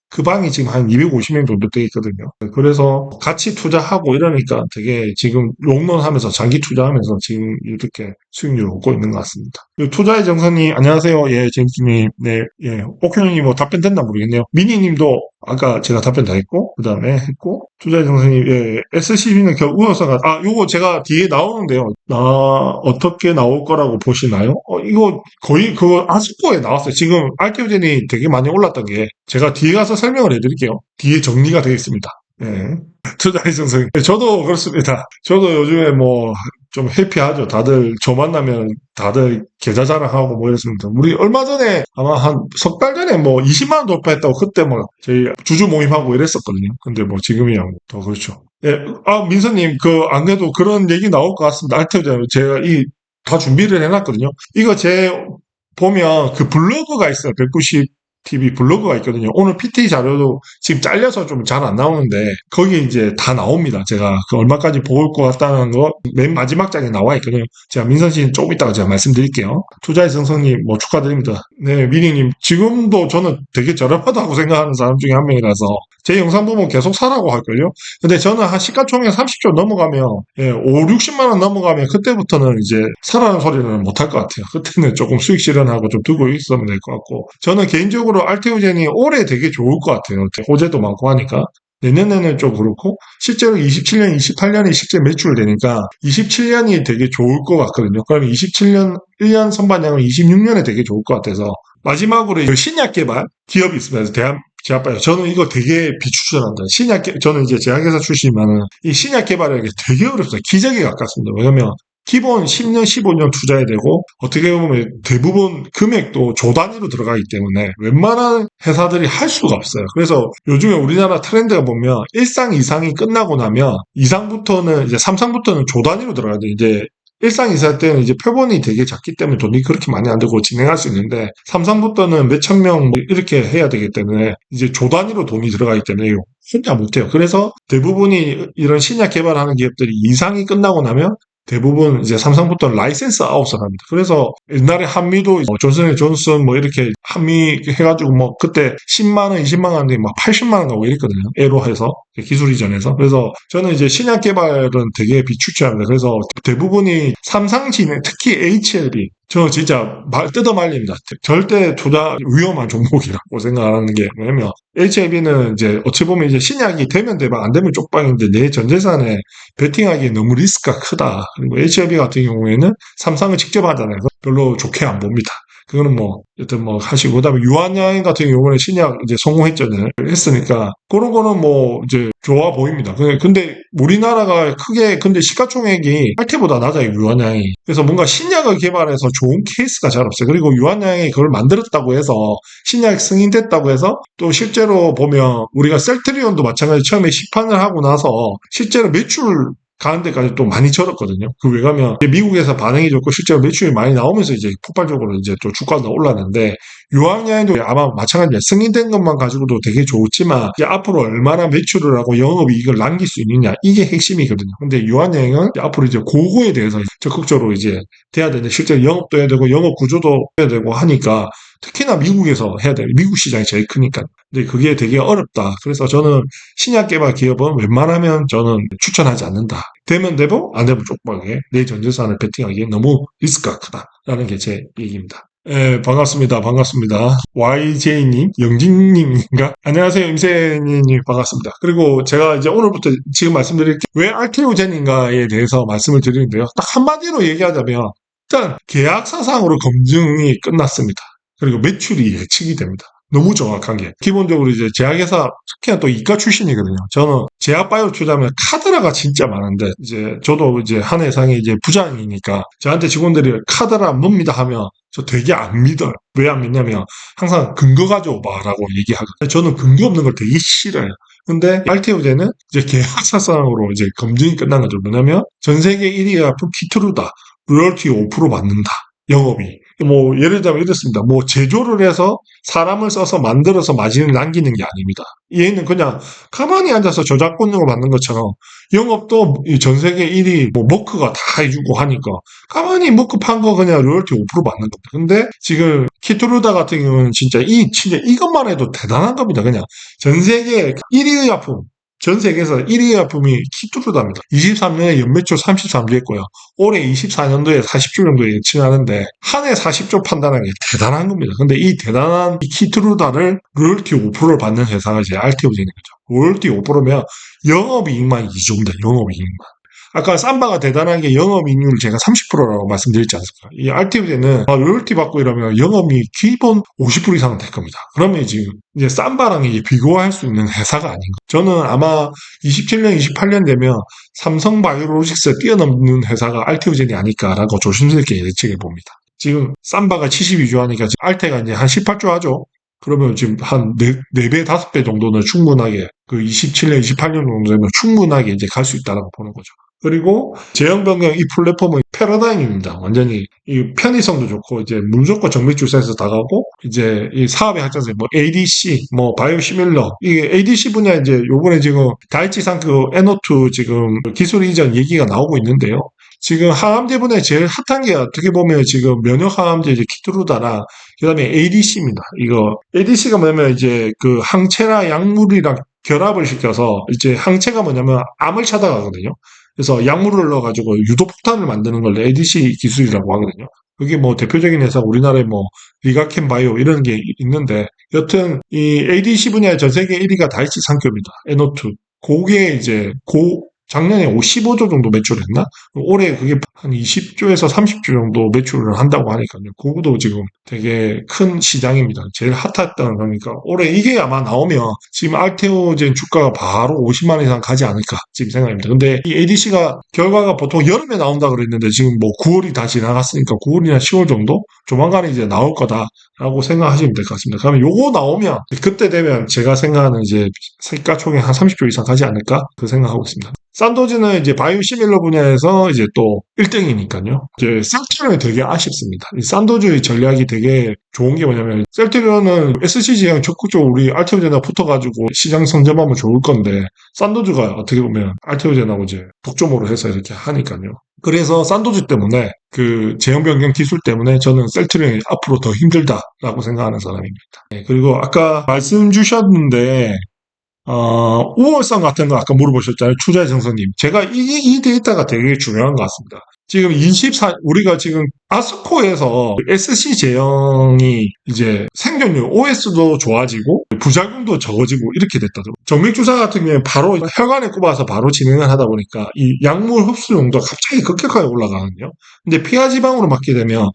Speaker 1: 그 방이 지금 한 250명 정도 돼 있거든요. 그래서 같이 투자하고 이러니까 되게 지금 롱런 하면서 장기 투자하면서 지금 이렇게 수익률을 얻고 있는 것 같습니다. 투자의 정선님, 안녕하세요. 예, 제임스님, 네, 예, 옥현님 뭐 답변 됐나 모르겠네요. 미니님도 아까 제가 답변 다 했고, 그 다음에 했고, 투자의 정선님, 예, SCB는 우여서가, 요거 제가 뒤에 나오는데요. 어떻게 나올 거라고 보시나요? 이거 거의 그거 아스코에 나왔어요. 지금 알테오젠이 되게 많이 올랐던 게 제가 뒤에 가서 설명을 해드릴게요. 뒤에 정리가 되어 있습니다. 예. 투자의 정선. 저도 그렇습니다. 저도 요즘에 뭐 좀 해피하죠. 다들 저 만나면 다들 계좌 자랑하고 뭐 이랬습니다. 우리 얼마 전에 아마 한 석 달 전에 뭐 20만 원 돌파했다고 그때 뭐 저희 주주 모임하고 이랬었거든요. 근데 뭐 지금이야 더 그렇죠. 예, 민서님, 안 그래도 그런 얘기 나올 것 같습니다. 알테오젠 제가 다 준비를 해놨거든요. 이거 보면 그 블로그가 있어요. 190 TV 블로그가 있거든요. 오늘 PT 자료도 지금 잘려서 좀 잘 안 나오는데 거기 이제 다 나옵니다. 제가 그 얼마까지 보일 것 같다는 거 맨 마지막 장에 나와 있거든요. 제가 민선 씨는 조금 이따가 제가 말씀드릴게요. 투자의 성성님 뭐 축하드립니다. 네, 미니님 지금도 저는 되게 저렴하다고 생각하는 사람 중에 한 명이라서 제 영상 보면 계속 사라고 할걸요. 근데 저는 한 시가총액 30조 넘어가면 5, 60만 원 넘어가면 그때부터는 이제 사라는 소리는 못 할 것 같아요. 그때는 조금 수익 실현하고 좀 두고 있으면 될 것 같고 저는 개인적으로 알테오젠이 올해 되게 좋을 것 같아요. 호재도 많고 하니까. 내년에는 좀 그렇고 실제로 27년, 28년이 실제 매출되니까 27년이 되게 좋을 것 같거든요. 그러면 27년 1년 선반영은 26년에 되게 좋을 것 같아서 마지막으로 신약 개발 기업이 있습니다. 제약바이오. 저는 이거 되게 비추천합니다. 저는 이제 제약회사 출신이면은 이 신약 개발하기 되게 어렵습니다. 기적에 가깝습니다. 왜냐면 기본 10년, 15년 투자해야 되고 어떻게 보면 대부분 금액도 조 단위로 들어가기 때문에 웬만한 회사들이 할 수가 없어요. 그래서 요즘에 우리나라 트렌드가 보면 1상, 2상이 끝나고 나면 2상부터는 이제 3상부터는 조 단위로 들어가야 돼요. 이제 1상, 2상 때는 이제 표본이 되게 작기 때문에 돈이 그렇게 많이 안 들고 진행할 수 있는데 3상부터는 몇천 명 이렇게 해야 되기 때문에 이제 조 단위로 돈이 들어가기 때문에 혼자 못해요. 그래서 대부분이 이런 신약 개발하는 기업들이 2상이 끝나고 나면 대부분 이제 삼성부터는 라이센스 아웃을 합니다. 그래서 옛날에 한미도 존슨앤존슨 뭐 이렇게 한미 해가지고 뭐 그때 10만 원, 20만 원인데 막 80만 원 가고 이랬거든요. 애로 해서 기술 이전에서. 그래서 저는 이제 신약 개발은 되게 비추천합니다. 그래서 대부분이 삼상진행, 특히 HLB 저 진짜 뜯어 말립니다. 절대 투자 위험한 종목이라고 생각하는 게 뭐냐면 HIB는 이제 어찌 보면 이제 신약이 되면 대박 안 되면 쪽방인데 내 전 재산에 베팅하기에 너무 리스크가 크다. 그리고 HIB 같은 경우에는 삼성을 직접 하잖아요. 별로 좋게 안 봅니다. 그거는 뭐 여튼 뭐 하시고 그다음에 유한양행 같은 경우는 신약 이제 성공했잖아요. 했으니까 그런 거는 뭐 이제 좋아 보입니다. 근데 우리나라가 크게 근데 시가총액이 할테보다 낮아요 유한양이. 그래서 뭔가 신약을 개발해서 좋은 케이스가 잘 없어요. 그리고 유한양이 그걸 만들었다고 해서 신약 승인됐다고 해서 또 실제로 보면 우리가 셀트리온도 마찬가지 처음에 시판을 하고 나서 실제로 매출 가는 데까지 또 많이 절었거든요. 그 왜 가면 미국에서 반응이 좋고 실제로 매출이 많이 나오면서 이제 폭발적으로 이제 또 주가가 올랐는데 유황야인도 아마 마찬가지예요. 승인된 것만 가지고도 되게 좋지만 이제 앞으로 얼마나 매출을 하고 영업이익을 남길 수 있느냐 이게 핵심이거든요. 근데 유한여행은 앞으로 이제 그거에 대해서 적극적으로 이제 돼야 되는데 실제 영업도 해야 되고 영업 구조도 해야 되고 하니까 특히나 미국에서 해야 돼요. 미국 시장이 제일 크니까. 근데 그게 되게 어렵다. 그래서 저는 신약 개발 기업은 웬만하면 저는 추천하지 않는다. 되면 되고 안 되면 쪽박에 내 전재산을 베팅하기에 너무 리스크가 크다라는 게 제 얘기입니다. 예, 반갑습니다. 반갑습니다. YJ님, 영진님인가? 안녕하세요, 임세님, 반갑습니다. 그리고 제가 이제 오늘부터 지금 말씀드릴 게 왜 알테오젠인가에 대해서 말씀을 드리는데요. 딱 한마디로 얘기하자면, 일단 계약사상으로 검증이 끝났습니다. 그리고 매출이 예측이 됩니다. 너무 정확한 게. 기본적으로 이제 제약회사, 특히나 또 이과 출신이거든요. 저는 제약바이오 투자하면 카드라가 진짜 많은데, 이제 저도 이제 한 회사의 이제 부장이니까 저한테 직원들이 카드라 뭡니다 하면 저 되게 안 믿어요. 왜 안 믿냐면 항상 근거 가져와봐라고 얘기하거든요. 저는 근거 없는 걸 되게 싫어요. 근데 알테오제는 이제 계약사상으로 이제 검증이 끝난 거죠. 뭐냐면 전 세계 1위가 품 키트루다. 로열티 5% 받는다. 영업이. 뭐 예를 들면 이렇습니다. 뭐 제조를 해서 사람을 써서 만들어서 마진을 남기는 게 아닙니다. 얘는 그냥 가만히 앉아서 저작권료를 받는 것처럼 영업도 전 세계 1위 뭐 머크가 다 해주고 하니까 가만히 머크 판 거 그냥 로열티 5% 받는 겁니다. 근데 지금 키트루다 같은 경우는 진짜 진짜 이것만 해도 대단한 겁니다. 그냥 전 세계 1위 의약품 전 세계에서 1위 의약품이 키트루다입니다. 23년에 연매출 33조 했고요. 올해 24년도에 40조 정도 예측하는데 한 해 40조 판단하는 게 대단한 겁니다. 근데 이 대단한 이 키트루다를 로열티 5%를 받는 회사가 이제 알테오젠인 거죠. 로열티 5%면 영업이익만 이 정도입니다. 영업이익만. 아까 삼바가 대단한 게 영업이익률 제가 30%라고 말씀드렸지 않습니까? 이 RTV제는 로열티 받고 이러면 영업이 기본 50% 이상은 될 겁니다. 그러면 지금 이제 삼바랑 이제 비교할 수 있는 회사가 아닌 거. 저는 아마 27년, 28년 되면 삼성바이오로직스에 뛰어넘는 회사가 RTV젠이 아닐까라고 조심스럽게 예측해 봅니다. 지금 삼바가 72조 하니까 지금 알테가 이제 한 18조 하죠. 그러면 지금 한 4배, 5배 정도는 충분하게, 그 27년, 28년 정도 되면 충분하게 이제 갈 수 있다라고 보는 거죠. 그리고 제형 변경 이 플랫폼은 패러다임입니다. 완전히 이 편의성도 좋고 이제 무조건 정밀 센서 다 가고 이제 이 사업의 확장세 뭐 ADC 뭐 바이오시밀러 이게 ADC 분야 이제 요번에 지금 다이치 상크 N02 지금 기술 이전 얘기가 나오고 있는데요. 지금 항암제 분야에 제일 핫한 게 어떻게 보면 지금 면역 항암제 이제 키트루다나 그다음에 ADC입니다. 이거 ADC가 뭐냐면 이제 그 항체나 약물이랑 결합을 시켜서 이제 항체가 뭐냐면 암을 찾아가거든요. 그래서 약물을 넣어가지고 유도폭탄을 만드는 걸 ADC 기술이라고 하거든요. 그게 뭐 대표적인 회사 우리나라에 뭐 리가켄 바이오 이런 게 있는데 여튼 이 ADC 분야의 전 세계 1위가 다이치 상교입니다. N02. 그게 이제 작년에 15조 정도 매출했나? 올해 그게 한 20조에서 30조 정도 매출을 한다고 하니까요. 그것도 지금 되게 큰 시장입니다. 제일 핫했다는 거니까 올해 이게 아마 나오면 지금 알테오젠 주가가 바로 50만 원 이상 가지 않을까 지금 생각입니다. 근데 이 ADC가 결과가 보통 여름에 나온다 그랬는데 지금 뭐 9월이 다 지나갔으니까 9월이나 10월 정도 조만간에 이제 나올 거다라고 생각하시면 될 것 같습니다. 그러면 요거 나오면 그때 되면 제가 생각하는 이제 시가총액 한 30조 이상 가지 않을까 그 생각하고 있습니다. 산도즈는 이제 바이오시밀러 분야에서 이제 또 1등이니까요. 이제 셀트리온이 되게 아쉽습니다. 이 산도즈의 전략이 되게 좋은 게 뭐냐면 셀트리온은 SCG랑 적극적으로 우리 알테오젠하고 붙어가지고 시장 선점하면 좋을 건데 산도즈가 어떻게 보면 알테오젠하고 이제 독점으로 해서 이렇게 하니까요. 그래서 산도즈 때문에 그 제형 변경 기술 때문에 저는 셀트리온이 앞으로 더 힘들다라고 생각하는 사람입니다. 네, 그리고 아까 말씀 주셨는데 우월성 같은 거 아까 물어보셨잖아요. 추자의 정선님. 제가 이 데이터가 되게 중요한 것 같습니다. 지금 우리가 지금 아스코에서 SC 제형이 이제 생존율, OS도 좋아지고 부작용도 적어지고 이렇게 됐다더라고요. 정맥주사 같은 경우에 바로 혈관에 꼽아서 바로 진행을 하다 보니까 이 약물 흡수용도가 갑자기 급격하게 올라가거든요. 근데 피하지방으로 맞게 되면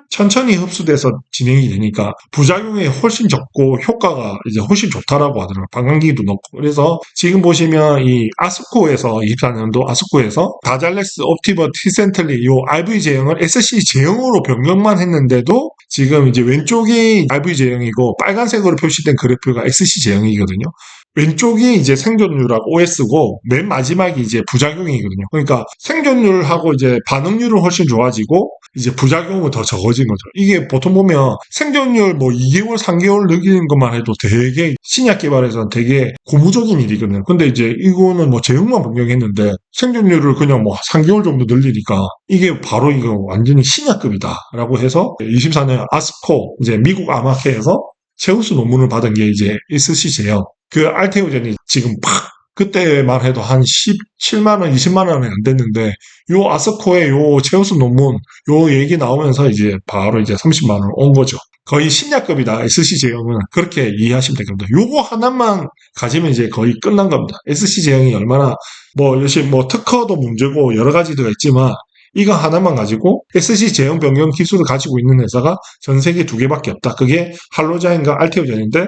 Speaker 1: 천천히 흡수돼서 진행이 되니까 부작용이 훨씬 적고 효과가 이제 훨씬 좋다라고 하더라고요. 방광기도 높고. 그래서 지금 보시면 이 아스코에서 24년도 아스코에서 다잘렉스 옵티버 티센틀리 요 RV 제형을 SC 제형으로 변경만 했는데도 지금 이제 왼쪽이 RV 제형이고 빨간색으로 표시된 그래프가 SC 제형이거든요. 왼쪽이 이제 생존율하고 OS고 맨 마지막이 이제 부작용이거든요. 그러니까 생존율하고 이제 반응률은 훨씬 좋아지고 이제 부작용은 더 적어진 거죠. 이게 보통 보면 생존율 뭐 2개월, 3개월 늘리는 것만 해도 되게 신약 개발에서는 되게 고무적인 일이거든요. 근데 이제 이거는 뭐 제형만 변경했는데 생존율을 그냥 뭐 3개월 정도 늘리니까 이게 바로 이거 완전히 신약급이다라고 해서 24년 아스코 이제 미국 암학회에서 최우수 논문을 받은 게 이제 SC 제형. 그 알테오젠이 지금 팍 그때만 해도 한 17만 원, 20만 원이 안 됐는데 요 아스코의 요 최우수 논문 요 얘기 나오면서 이제 바로 이제 30만 원 온 거죠. 거의 신약급이다. SC 제형은 그렇게 이해하시면 되겠습니다. 요거 하나만 가지면 이제 거의 끝난 겁니다. SC 제형이 얼마나 뭐 역시 뭐 특허도 문제고 여러 가지도 있지만 이거 하나만 가지고 SC 제형 변경 기술을 가지고 있는 회사가 전 세계 2개밖에 없다. 그게 할로자인과 알테오젠인데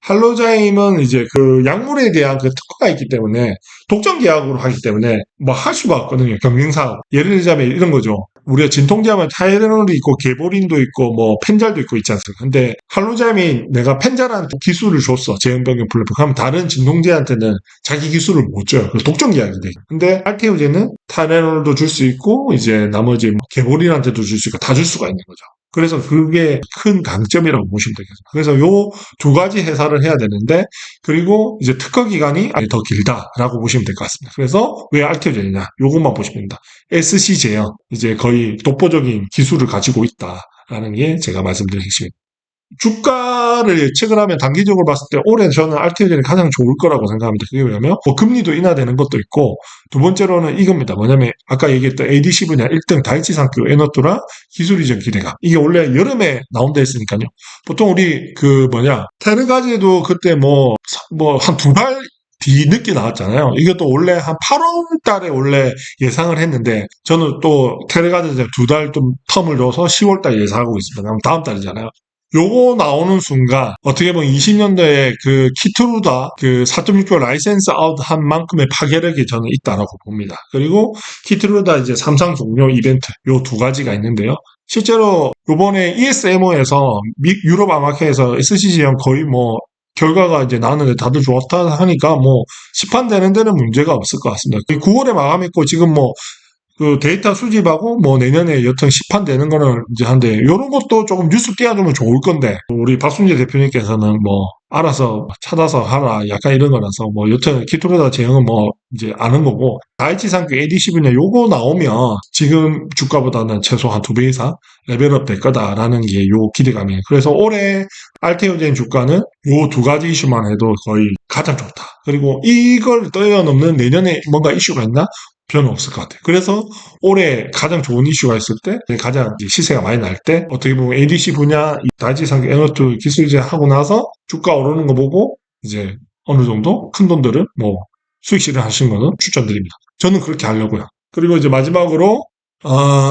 Speaker 1: 할로자임은 이제 그 약물에 대한 그 특허가 있기 때문에 독점 계약으로 하기 때문에 뭐 할 수가 없거든요. 경쟁사하고. 예를 들자면 이런 거죠. 우리가 진통제하면 타이레놀도 있고 게보린도 있고 뭐 펜잘도 있고 있지 않습니까? 근데 할로자임이 내가 펜잘한 기술을 줬어. 제형변경 플랫폼. 그럼 다른 진통제한테는 자기 기술을 못 줘요. 독점 계약이 돼. 근데 알테오제는 타이레놀도 줄 수 있고 이제 나머지 뭐 게보린한테도 줄 수 있고 다 줄 수가 있는 거죠. 그래서 그게 큰 강점이라고 보시면 되겠습니다. 그래서 요 2가지 회사를 해야 되는데, 그리고 이제 특허 기간이 더 길다라고 보시면 될 것 같습니다. 그래서 왜 알테오젠이냐? 요것만 보시면 됩니다. SC 제형, 이제 거의 독보적인 기술을 가지고 있다라는 게 제가 말씀드린 핵심입니다. 주가를 예측을 하면 단기적으로 봤을 때 올해 저는 알테오젠이 가장 좋을 거라고 생각합니다. 그게 왜냐면 뭐 금리도 인하되는 것도 있고 두 번째로는 이겁니다. 뭐냐면 아까 얘기했던 ADC 분야 1등 다이치상큐 에너투라 기술 이전 기대감. 이게 원래 여름에 나온다 했으니까요. 보통 우리 테르가지도 그때 뭐 한 2달 뒤늦게 나왔잖아요. 이것도 원래 한 8월 달에 원래 예상을 했는데 저는 또 테르가지 2달 좀 텀을 줘서 10월 달 예상하고 있습니다. 다음 달이잖아요. 요거 나오는 순간 어떻게 보면 20년도에 그 키트루다 그 4.6개월 라이센스 아웃 한 만큼의 파괴력이 저는 있다라고 봅니다. 그리고 키트루다 이제 삼상 종료 이벤트 요 2가지가 있는데요. 실제로 요번에 ESMO에서 유럽 암학회에서 SCG형 거의 뭐 결과가 이제 나왔는데 다들 좋았다 하니까 뭐 시판되는 데는 문제가 없을 것 같습니다. 9월에 마감했고 지금 뭐 그 데이터 수집하고 뭐 내년에 여튼 시판되는 거는 이제 한데 요런 것도 조금 뉴스 띄워주면 좋을 건데 우리 박순재 대표님께서는 뭐 알아서 찾아서 하라 약간 이런 거라서 뭐 여튼 키토르다 제형은 뭐 이제 아는 거고 다이치상큐 ADC 분야 요거 나오면 지금 주가보다는 최소 한 2배 이상 레벨업 될 거다라는 게 요 기대감이에요. 그래서 올해 알테오젠 주가는 요 2가지 이슈만 해도 거의 가장 좋다. 그리고 이걸 뛰어넘는 내년에 뭔가 이슈가 있나? 별로 없을 것 같아요. 그래서 올해 가장 좋은 이슈가 있을 때, 가장 시세가 많이 날 때, 어떻게 보면 ADC 분야, 다이치상규 에너투 기술제 하고 나서 주가 오르는 거 보고, 이제 어느 정도 큰 돈들은 뭐 수익 실현하시는 거는 추천드립니다. 저는 그렇게 하려고요. 그리고 이제 마지막으로,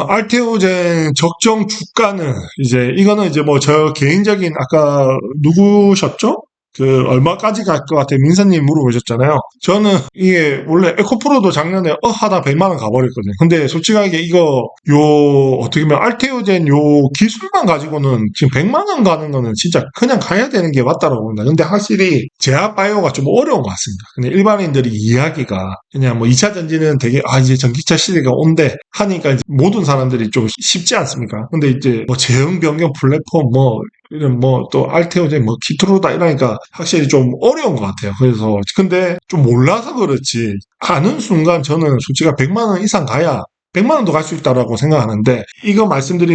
Speaker 1: 알테오젠 적정 주가는, 이거는 이제 뭐 저 개인적인, 아까 누구셨죠? 얼마까지 갈 것 같아요? 민서님 물어보셨잖아요. 저는 이게 원래 에코프로도 작년에 하다 100만원 가버렸거든요. 근데 솔직하게 어떻게 보면 알테오젠 기술만 가지고는 지금 100만원 가는 거는 진짜 그냥 가야 되는 게 맞다고 봅니다. 근데 확실히 제약바이오가 좀 어려운 것 같습니다. 근데 일반인들이 이해하기가 그냥 뭐 2차 전지는 되게, 이제 전기차 시대가 온대 하니까 이제 모든 사람들이 좀 쉽지 않습니까? 근데 이제 뭐 제형 변경 플랫폼 이런 또 알테오젠 키트로다 이러니까 확실히 좀 어려운 것 같아요. 그래서 근데 좀 몰라서 그렇지 아는 순간 저는 솔직히 100만 원 이상 가야 100만 원도 갈 수 있다라고 생각하는데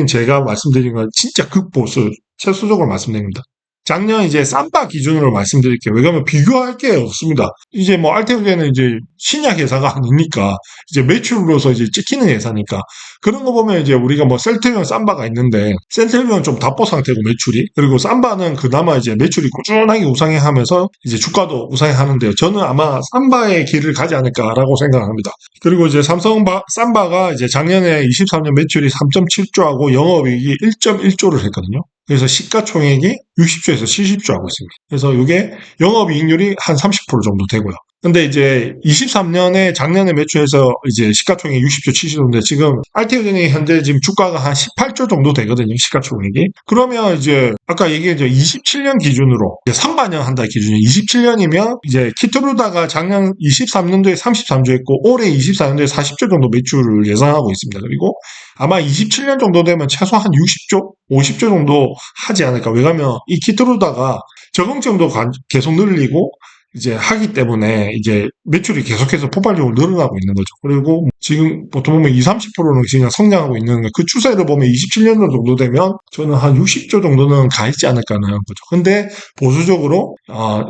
Speaker 1: 제가 말씀드린 건 진짜 극보수 최소적으로 말씀드립니다. 작년 이제 삼바 기준으로 말씀드릴게요. 왜냐면 비교할 게 없습니다. 이제 뭐 알테오제는 이제 신약 회사가 아니니까 이제 매출로서 이제 찍히는 회사니까 그런 거 보면 이제 우리가 뭐 셀트리온 삼바가 있는데 셀트리온은 좀 답보 상태고 매출이 그리고 삼바는 그나마 이제 매출이 꾸준하게 우상향하면서 이제 주가도 우상향하는데요. 저는 아마 삼바의 길을 가지 않을까라고 생각합니다. 그리고 이제 삼바가 이제 작년에 23년 매출이 3.7조하고 영업이익이 1.1조를 했거든요. 그래서 시가총액이 60조에서 70조 하고 있습니다. 그래서 이게 영업이익률이 한 30% 정도 되고요. 근데 이제 23년에 작년에 매출해서 이제 시가총액 60조, 70조인데 지금 알테오젠이 현재 지금 주가가 한 18조 정도 되거든요. 시가총액이. 그러면 이제 아까 얘기했죠. 27년 기준으로 이제 3반영 한다 기준이 27년이면 이제 키트루다가 작년 23년도에 33조 했고 올해 24년도에 40조 정도 매출을 예상하고 있습니다. 그리고 아마 27년 정도 되면 최소한 60조, 50조 정도 하지 않을까. 왜냐하면 이 키트루다가 적응증도 계속 늘리고 이제 하기 때문에 이제 매출이 계속해서 폭발적으로 늘어나고 있는 거죠. 그리고 지금 보통 보면 20, 30%는 그냥 성장하고 있는 그 추세를 보면 27년 정도 되면 저는 한 60조 정도는 가 있지 않을까 하는 거죠. 근데 보수적으로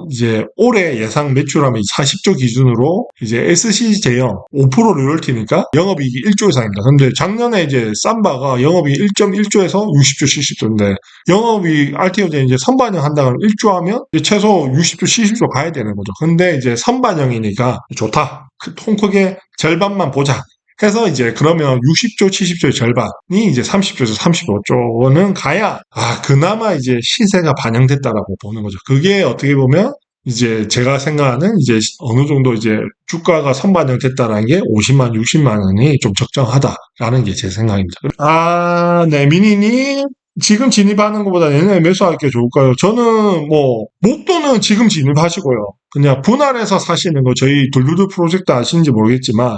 Speaker 1: 이제 올해 예상 매출하면 40조 기준으로 이제 SC 제형 5% 로열티니까 영업이익이 1조 이상입니다. 근데 작년에 이제 삼바가 영업이익 1.1조에서 60조, 70조인데 영업이익 RTO제 이제 선반영 한다면 1조 하면 최소 60조, 70조 가야 되는 거죠. 근데 이제 선반영이니까 좋다. 통 크게 절반만 보자. 해서 이제 그러면 60조, 70조의 절반이 이제 30조에서 35조는 가야 그나마 이제 시세가 반영됐다라고 보는 거죠. 그게 어떻게 보면 이제 제가 생각하는 이제 어느 정도 이제 주가가 선반영됐다라는 게 50만, 60만 원이 좀 적정하다라는 게 제 생각입니다. 네, 미니님. 지금 진입하는 것보다 내년에 매수할 게 좋을까요? 저는 뭐 목돈은 지금 진입하시고요. 그냥 분할해서 사시는 거 저희 둘두두 프로젝트 아시는지 모르겠지만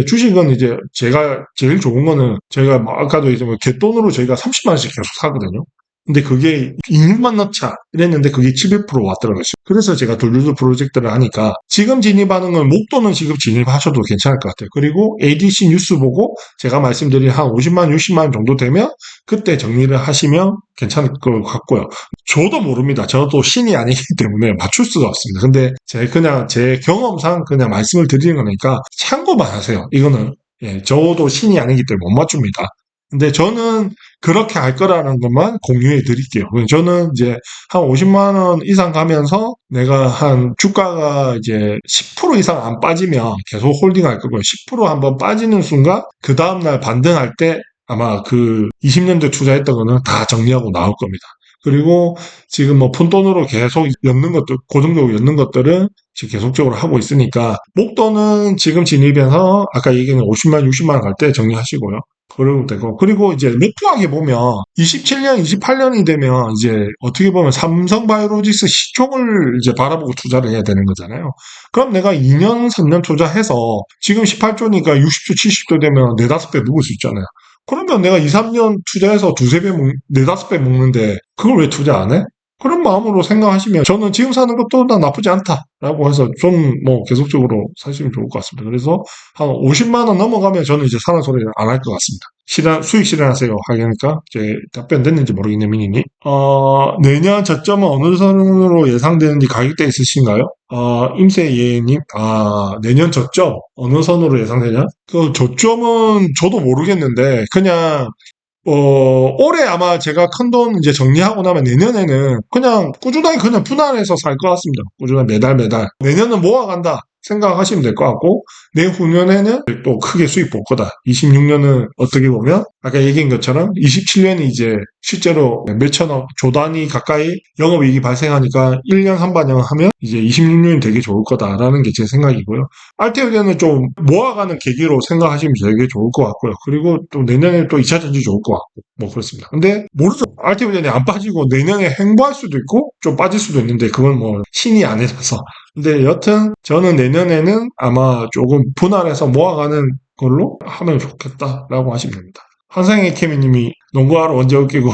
Speaker 1: 주식은 이제 제가 제일 좋은 거는 제가 뭐 아까도 얘기했지만 갯돈으로 저희가 30만 원씩 계속 사거든요. 근데 그게 2년만 넣자 이랬는데 그게 700% 왔더라고요. 그래서 제가 돌류도 프로젝트를 하니까 지금 진입하는 건 목돈은 지금 진입하셔도 괜찮을 것 같아요. 그리고 ADC 뉴스 보고 제가 말씀드린 한 50만, 60만 원 정도 되면 그때 정리를 하시면 괜찮을 것 같고요. 저도 모릅니다. 저도 신이 아니기 때문에 맞출 수가 없습니다. 근데 그냥 제 경험상 그냥 말씀을 드리는 거니까 참고만 하세요. 이거는 저도 신이 아니기 때문에 못 맞춥니다. 근데 저는 그렇게 할 거라는 것만 공유해 드릴게요. 저는 이제 한 50만 원 이상 가면서 내가 한 주가가 이제 10% 이상 안 빠지면 계속 홀딩 할 거고요. 10% 한번 빠지는 순간 그 다음날 반등할 때 아마 그 20년대 투자했던 거는 다 정리하고 나올 겁니다. 그리고 지금 뭐 푼돈으로 계속 엮는 것들, 고정적으로 엮는 것들은 지금 계속적으로 하고 있으니까 목돈은 지금 진입해서 아까 얘기한 50만, 60만 원 갈 때 정리하시고요. 그러면 되고. 그리고 이제 매투하게 보면 27년, 28년이 되면 이제 어떻게 보면 삼성바이오로직스 시총을 이제 바라보고 투자를 해야 되는 거잖아요. 그럼 내가 2년, 3년 투자해서 지금 18조니까 60조, 70조 되면 4, 5배 먹을 수 있잖아요. 그러면 내가 2, 3년 투자해서 2, 3배, 4, 5배 먹는데 그걸 왜 투자 안 해? 그런 마음으로 생각하시면 저는 지금 사는 것도 다 나쁘지 않다라고 해서 좀 뭐 계속적으로 사시면 좋을 것 같습니다. 그래서 한 50만 원 넘어가면 저는 이제 사는 소리를 안 할 것 같습니다. 수익 실현하세요 하니까 이제 답변 됐는지 모르겠네 미니님. 내년 저점은 어느 선으로 예상되는지 가격대 있으신가요? 임세예님, 내년 저점 어느 선으로 예상되냐? 그 저점은 저도 모르겠는데 그냥 올해 아마 제가 큰돈 이제 정리하고 나면 내년에는 그냥 꾸준하게 그냥 분할해서 살 것 같습니다. 꾸준하게 매달. 내년은 모아간다 생각하시면 될 것 같고, 내후년에는 또 크게 수익 볼 거다. 26년은 어떻게 보면, 아까 얘기한 것처럼 27년이 이제 실제로 몇천억, 조 단위 가까이 영업이익이 발생하니까 1년 한반영하면 이제 26년이 되게 좋을 거다라는 게 제 생각이고요. 알테오제는 좀 모아가는 계기로 생각하시면 되게 좋을 것 같고요. 그리고 또 내년에 또 2차 전지 좋을 것 같고, 뭐 그렇습니다. 근데 모르죠. 알테오제는 안 빠지고 내년에 행보할 수도 있고 좀 빠질 수도 있는데 그건 뭐 신이 아니라서. 근데 여튼 저는 내년에는 아마 조금 분할해서 모아가는 걸로 하면 좋겠다라고 하시면 됩니다. 한상의 케미님이 농구하러 언제 웃기고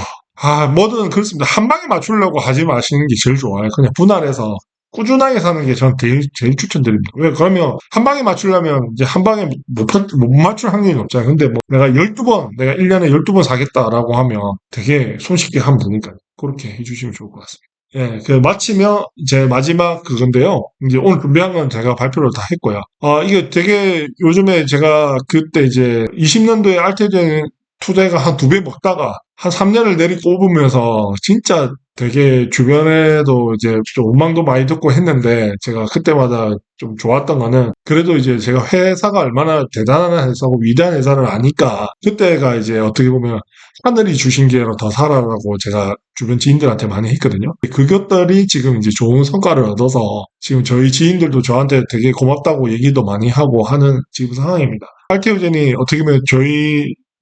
Speaker 1: 뭐든 그렇습니다. 한 방에 맞추려고 하지 마시는 게 제일 좋아요. 그냥 분할해서 꾸준하게 사는 게 저는 제일 추천드립니다. 왜? 그러면 한 방에 맞추려면 이제 한 방에 못 맞출 확률이 높잖아요. 근데 뭐 내가 12번, 내가 1년에 12번 사겠다라고 하면 되게 손쉽게 하면 되니까요. 그렇게 해주시면 좋을 것 같습니다. 예, 그 마치면 제 마지막 그건데요. 이제 오늘 준비한 건 제가 발표를 다 했고요. 이게 되게 요즘에 제가 그때 이제 20년도에 알테전 투자가 한 2배 먹다가 한 3년을 내리꼽으면서 진짜 되게 주변에도 이제 좀 원망도 많이 듣고 했는데 제가 그때마다 좀 좋았던 거는 그래도 이제 제가 회사가 얼마나 대단한 회사고 위대한 회사를 아니까 그때가 이제 어떻게 보면 하늘이 주신 기회로 더 살아라고 제가 주변 지인들한테 많이 했거든요. 그것들이 지금 이제 좋은 성과를 얻어서 지금 저희 지인들도 저한테 되게 고맙다고 얘기도 많이 하고 하는 지금 상황입니다. 알테오젠이 어떻게 보면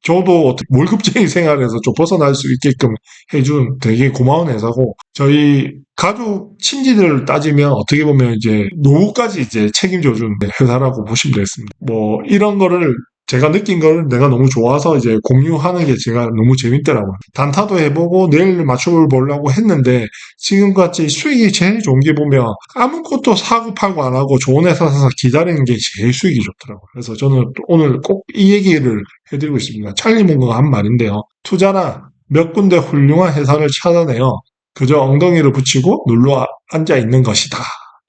Speaker 1: 저도 월급쟁이 생활에서 좀 벗어날 수 있게끔 해준 되게 고마운 회사고, 저희 가족, 친지들을 따지면 어떻게 보면 이제 노후까지 이제 책임져준 회사라고 보시면 되겠습니다. 뭐, 이런 거를 제가 느낀 걸 내가 너무 좋아서 이제 공유하는 게 제가 너무 재밌더라고요. 단타도 해보고 내일 맞춰보려고 했는데 지금같이 수익이 제일 좋은 게 보면 아무것도 사고 팔고 안 하고 좋은 회사 사서 기다리는 게 제일 수익이 좋더라고요. 그래서 저는 오늘 꼭 이 얘기를 해드리고 있습니다. 찰리 몽거가 한 말인데요. 투자나 몇 군데 훌륭한 회사를 찾아내요. 그저 엉덩이를 붙이고 눌러 앉아 있는 것이다.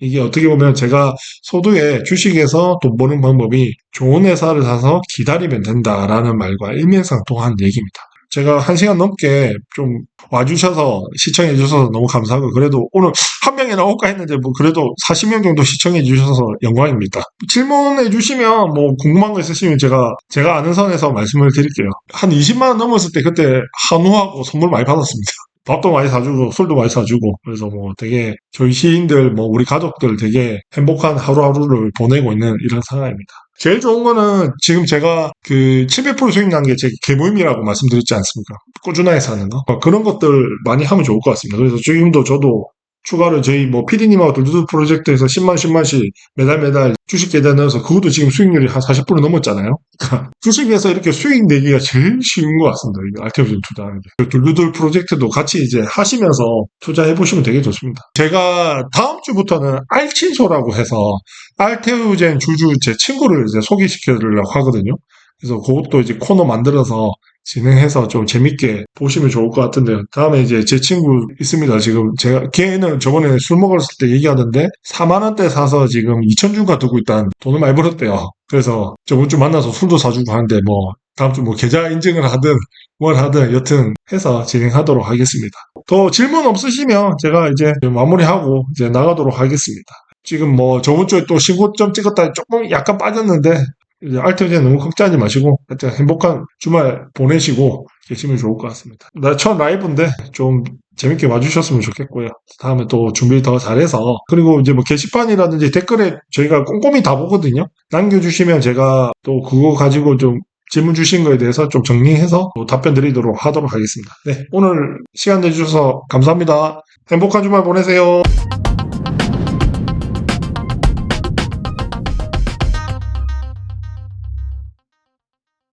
Speaker 1: 이게 어떻게 보면 제가 소득에 주식에서 돈 버는 방법이 좋은 회사를 사서 기다리면 된다라는 말과 일맥상통한 얘기입니다. 제가 1시간 넘게 좀 와주셔서 시청해 주셔서 너무 감사하고, 그래도 오늘 한 명이 나올까 했는데 뭐 그래도 40명 정도 시청해 주셔서 영광입니다. 질문해 주시면 뭐 궁금한 거 있으시면 제가 아는 선에서 말씀을 드릴게요. 한 20만 원 넘었을 때 그때 한우하고 선물 많이 받았습니다. 밥도 많이 사주고 술도 많이 사주고, 그래서 뭐 되게 저희 시인들 뭐 우리 가족들 되게 행복한 하루하루를 보내고 있는 이런 상황입니다. 제일 좋은 거는 지금 제가 그 700% 수익 난 게 제 개모임이라고 말씀드렸지 않습니까? 꾸준하게 사는 거. 그런 것들 많이 하면 좋을 것 같습니다. 그래서 지금도 저도 추가로 저희 뭐 PD님하고 둘둘 프로젝트에서 10만씩 매달 주식 계좌 넣어서 그것도 지금 수익률이 한 40% 넘었잖아요. 그러니까 주식에서 이렇게 수익 내기가 제일 쉬운 것 같습니다. 이 알테오젠 투자하는 게. 둘둘 프로젝트도 같이 이제 하시면서 투자해 보시면 되게 좋습니다. 제가 다음 주부터는 알친소라고 해서 알테오젠 주주 제 친구를 이제 소개시켜 드리려고 하거든요. 그래서 그것도 이제 코너 만들어서 진행해서 좀 재밌게 보시면 좋을 것 같은데요. 다음에 이제 제 친구 있습니다. 지금 걔는 저번에 술 먹었을 때 얘기하던데 4만원대 사서 지금 2,000주가 두고 있다는, 돈을 많이 벌었대요. 그래서 저번 주 만나서 술도 사주고 하는데 뭐 다음 주 뭐 계좌 인증을 하든 뭘 하든 여튼 해서 진행하도록 하겠습니다. 더 질문 없으시면 제가 이제 마무리하고 이제 나가도록 하겠습니다. 지금 뭐 저번 주에 또 신고점 찍었다 조금 약간 빠졌는데 이제 알테오젠 너무 걱정하지 마시고 하여튼 행복한 주말 보내시고 계시면 좋을 것 같습니다. 첫 라이브인데 좀 재밌게 와주셨으면 좋겠고요. 다음에 또 준비 더 잘해서, 그리고 이제 뭐 게시판이라든지 댓글에 저희가 꼼꼼히 다 보거든요. 남겨주시면 제가 또 그거 가지고 좀 질문 주신 거에 대해서 좀 정리해서 또 답변 드리도록 하도록 하겠습니다. 네, 오늘 시간 내주셔서 감사합니다. 행복한 주말 보내세요.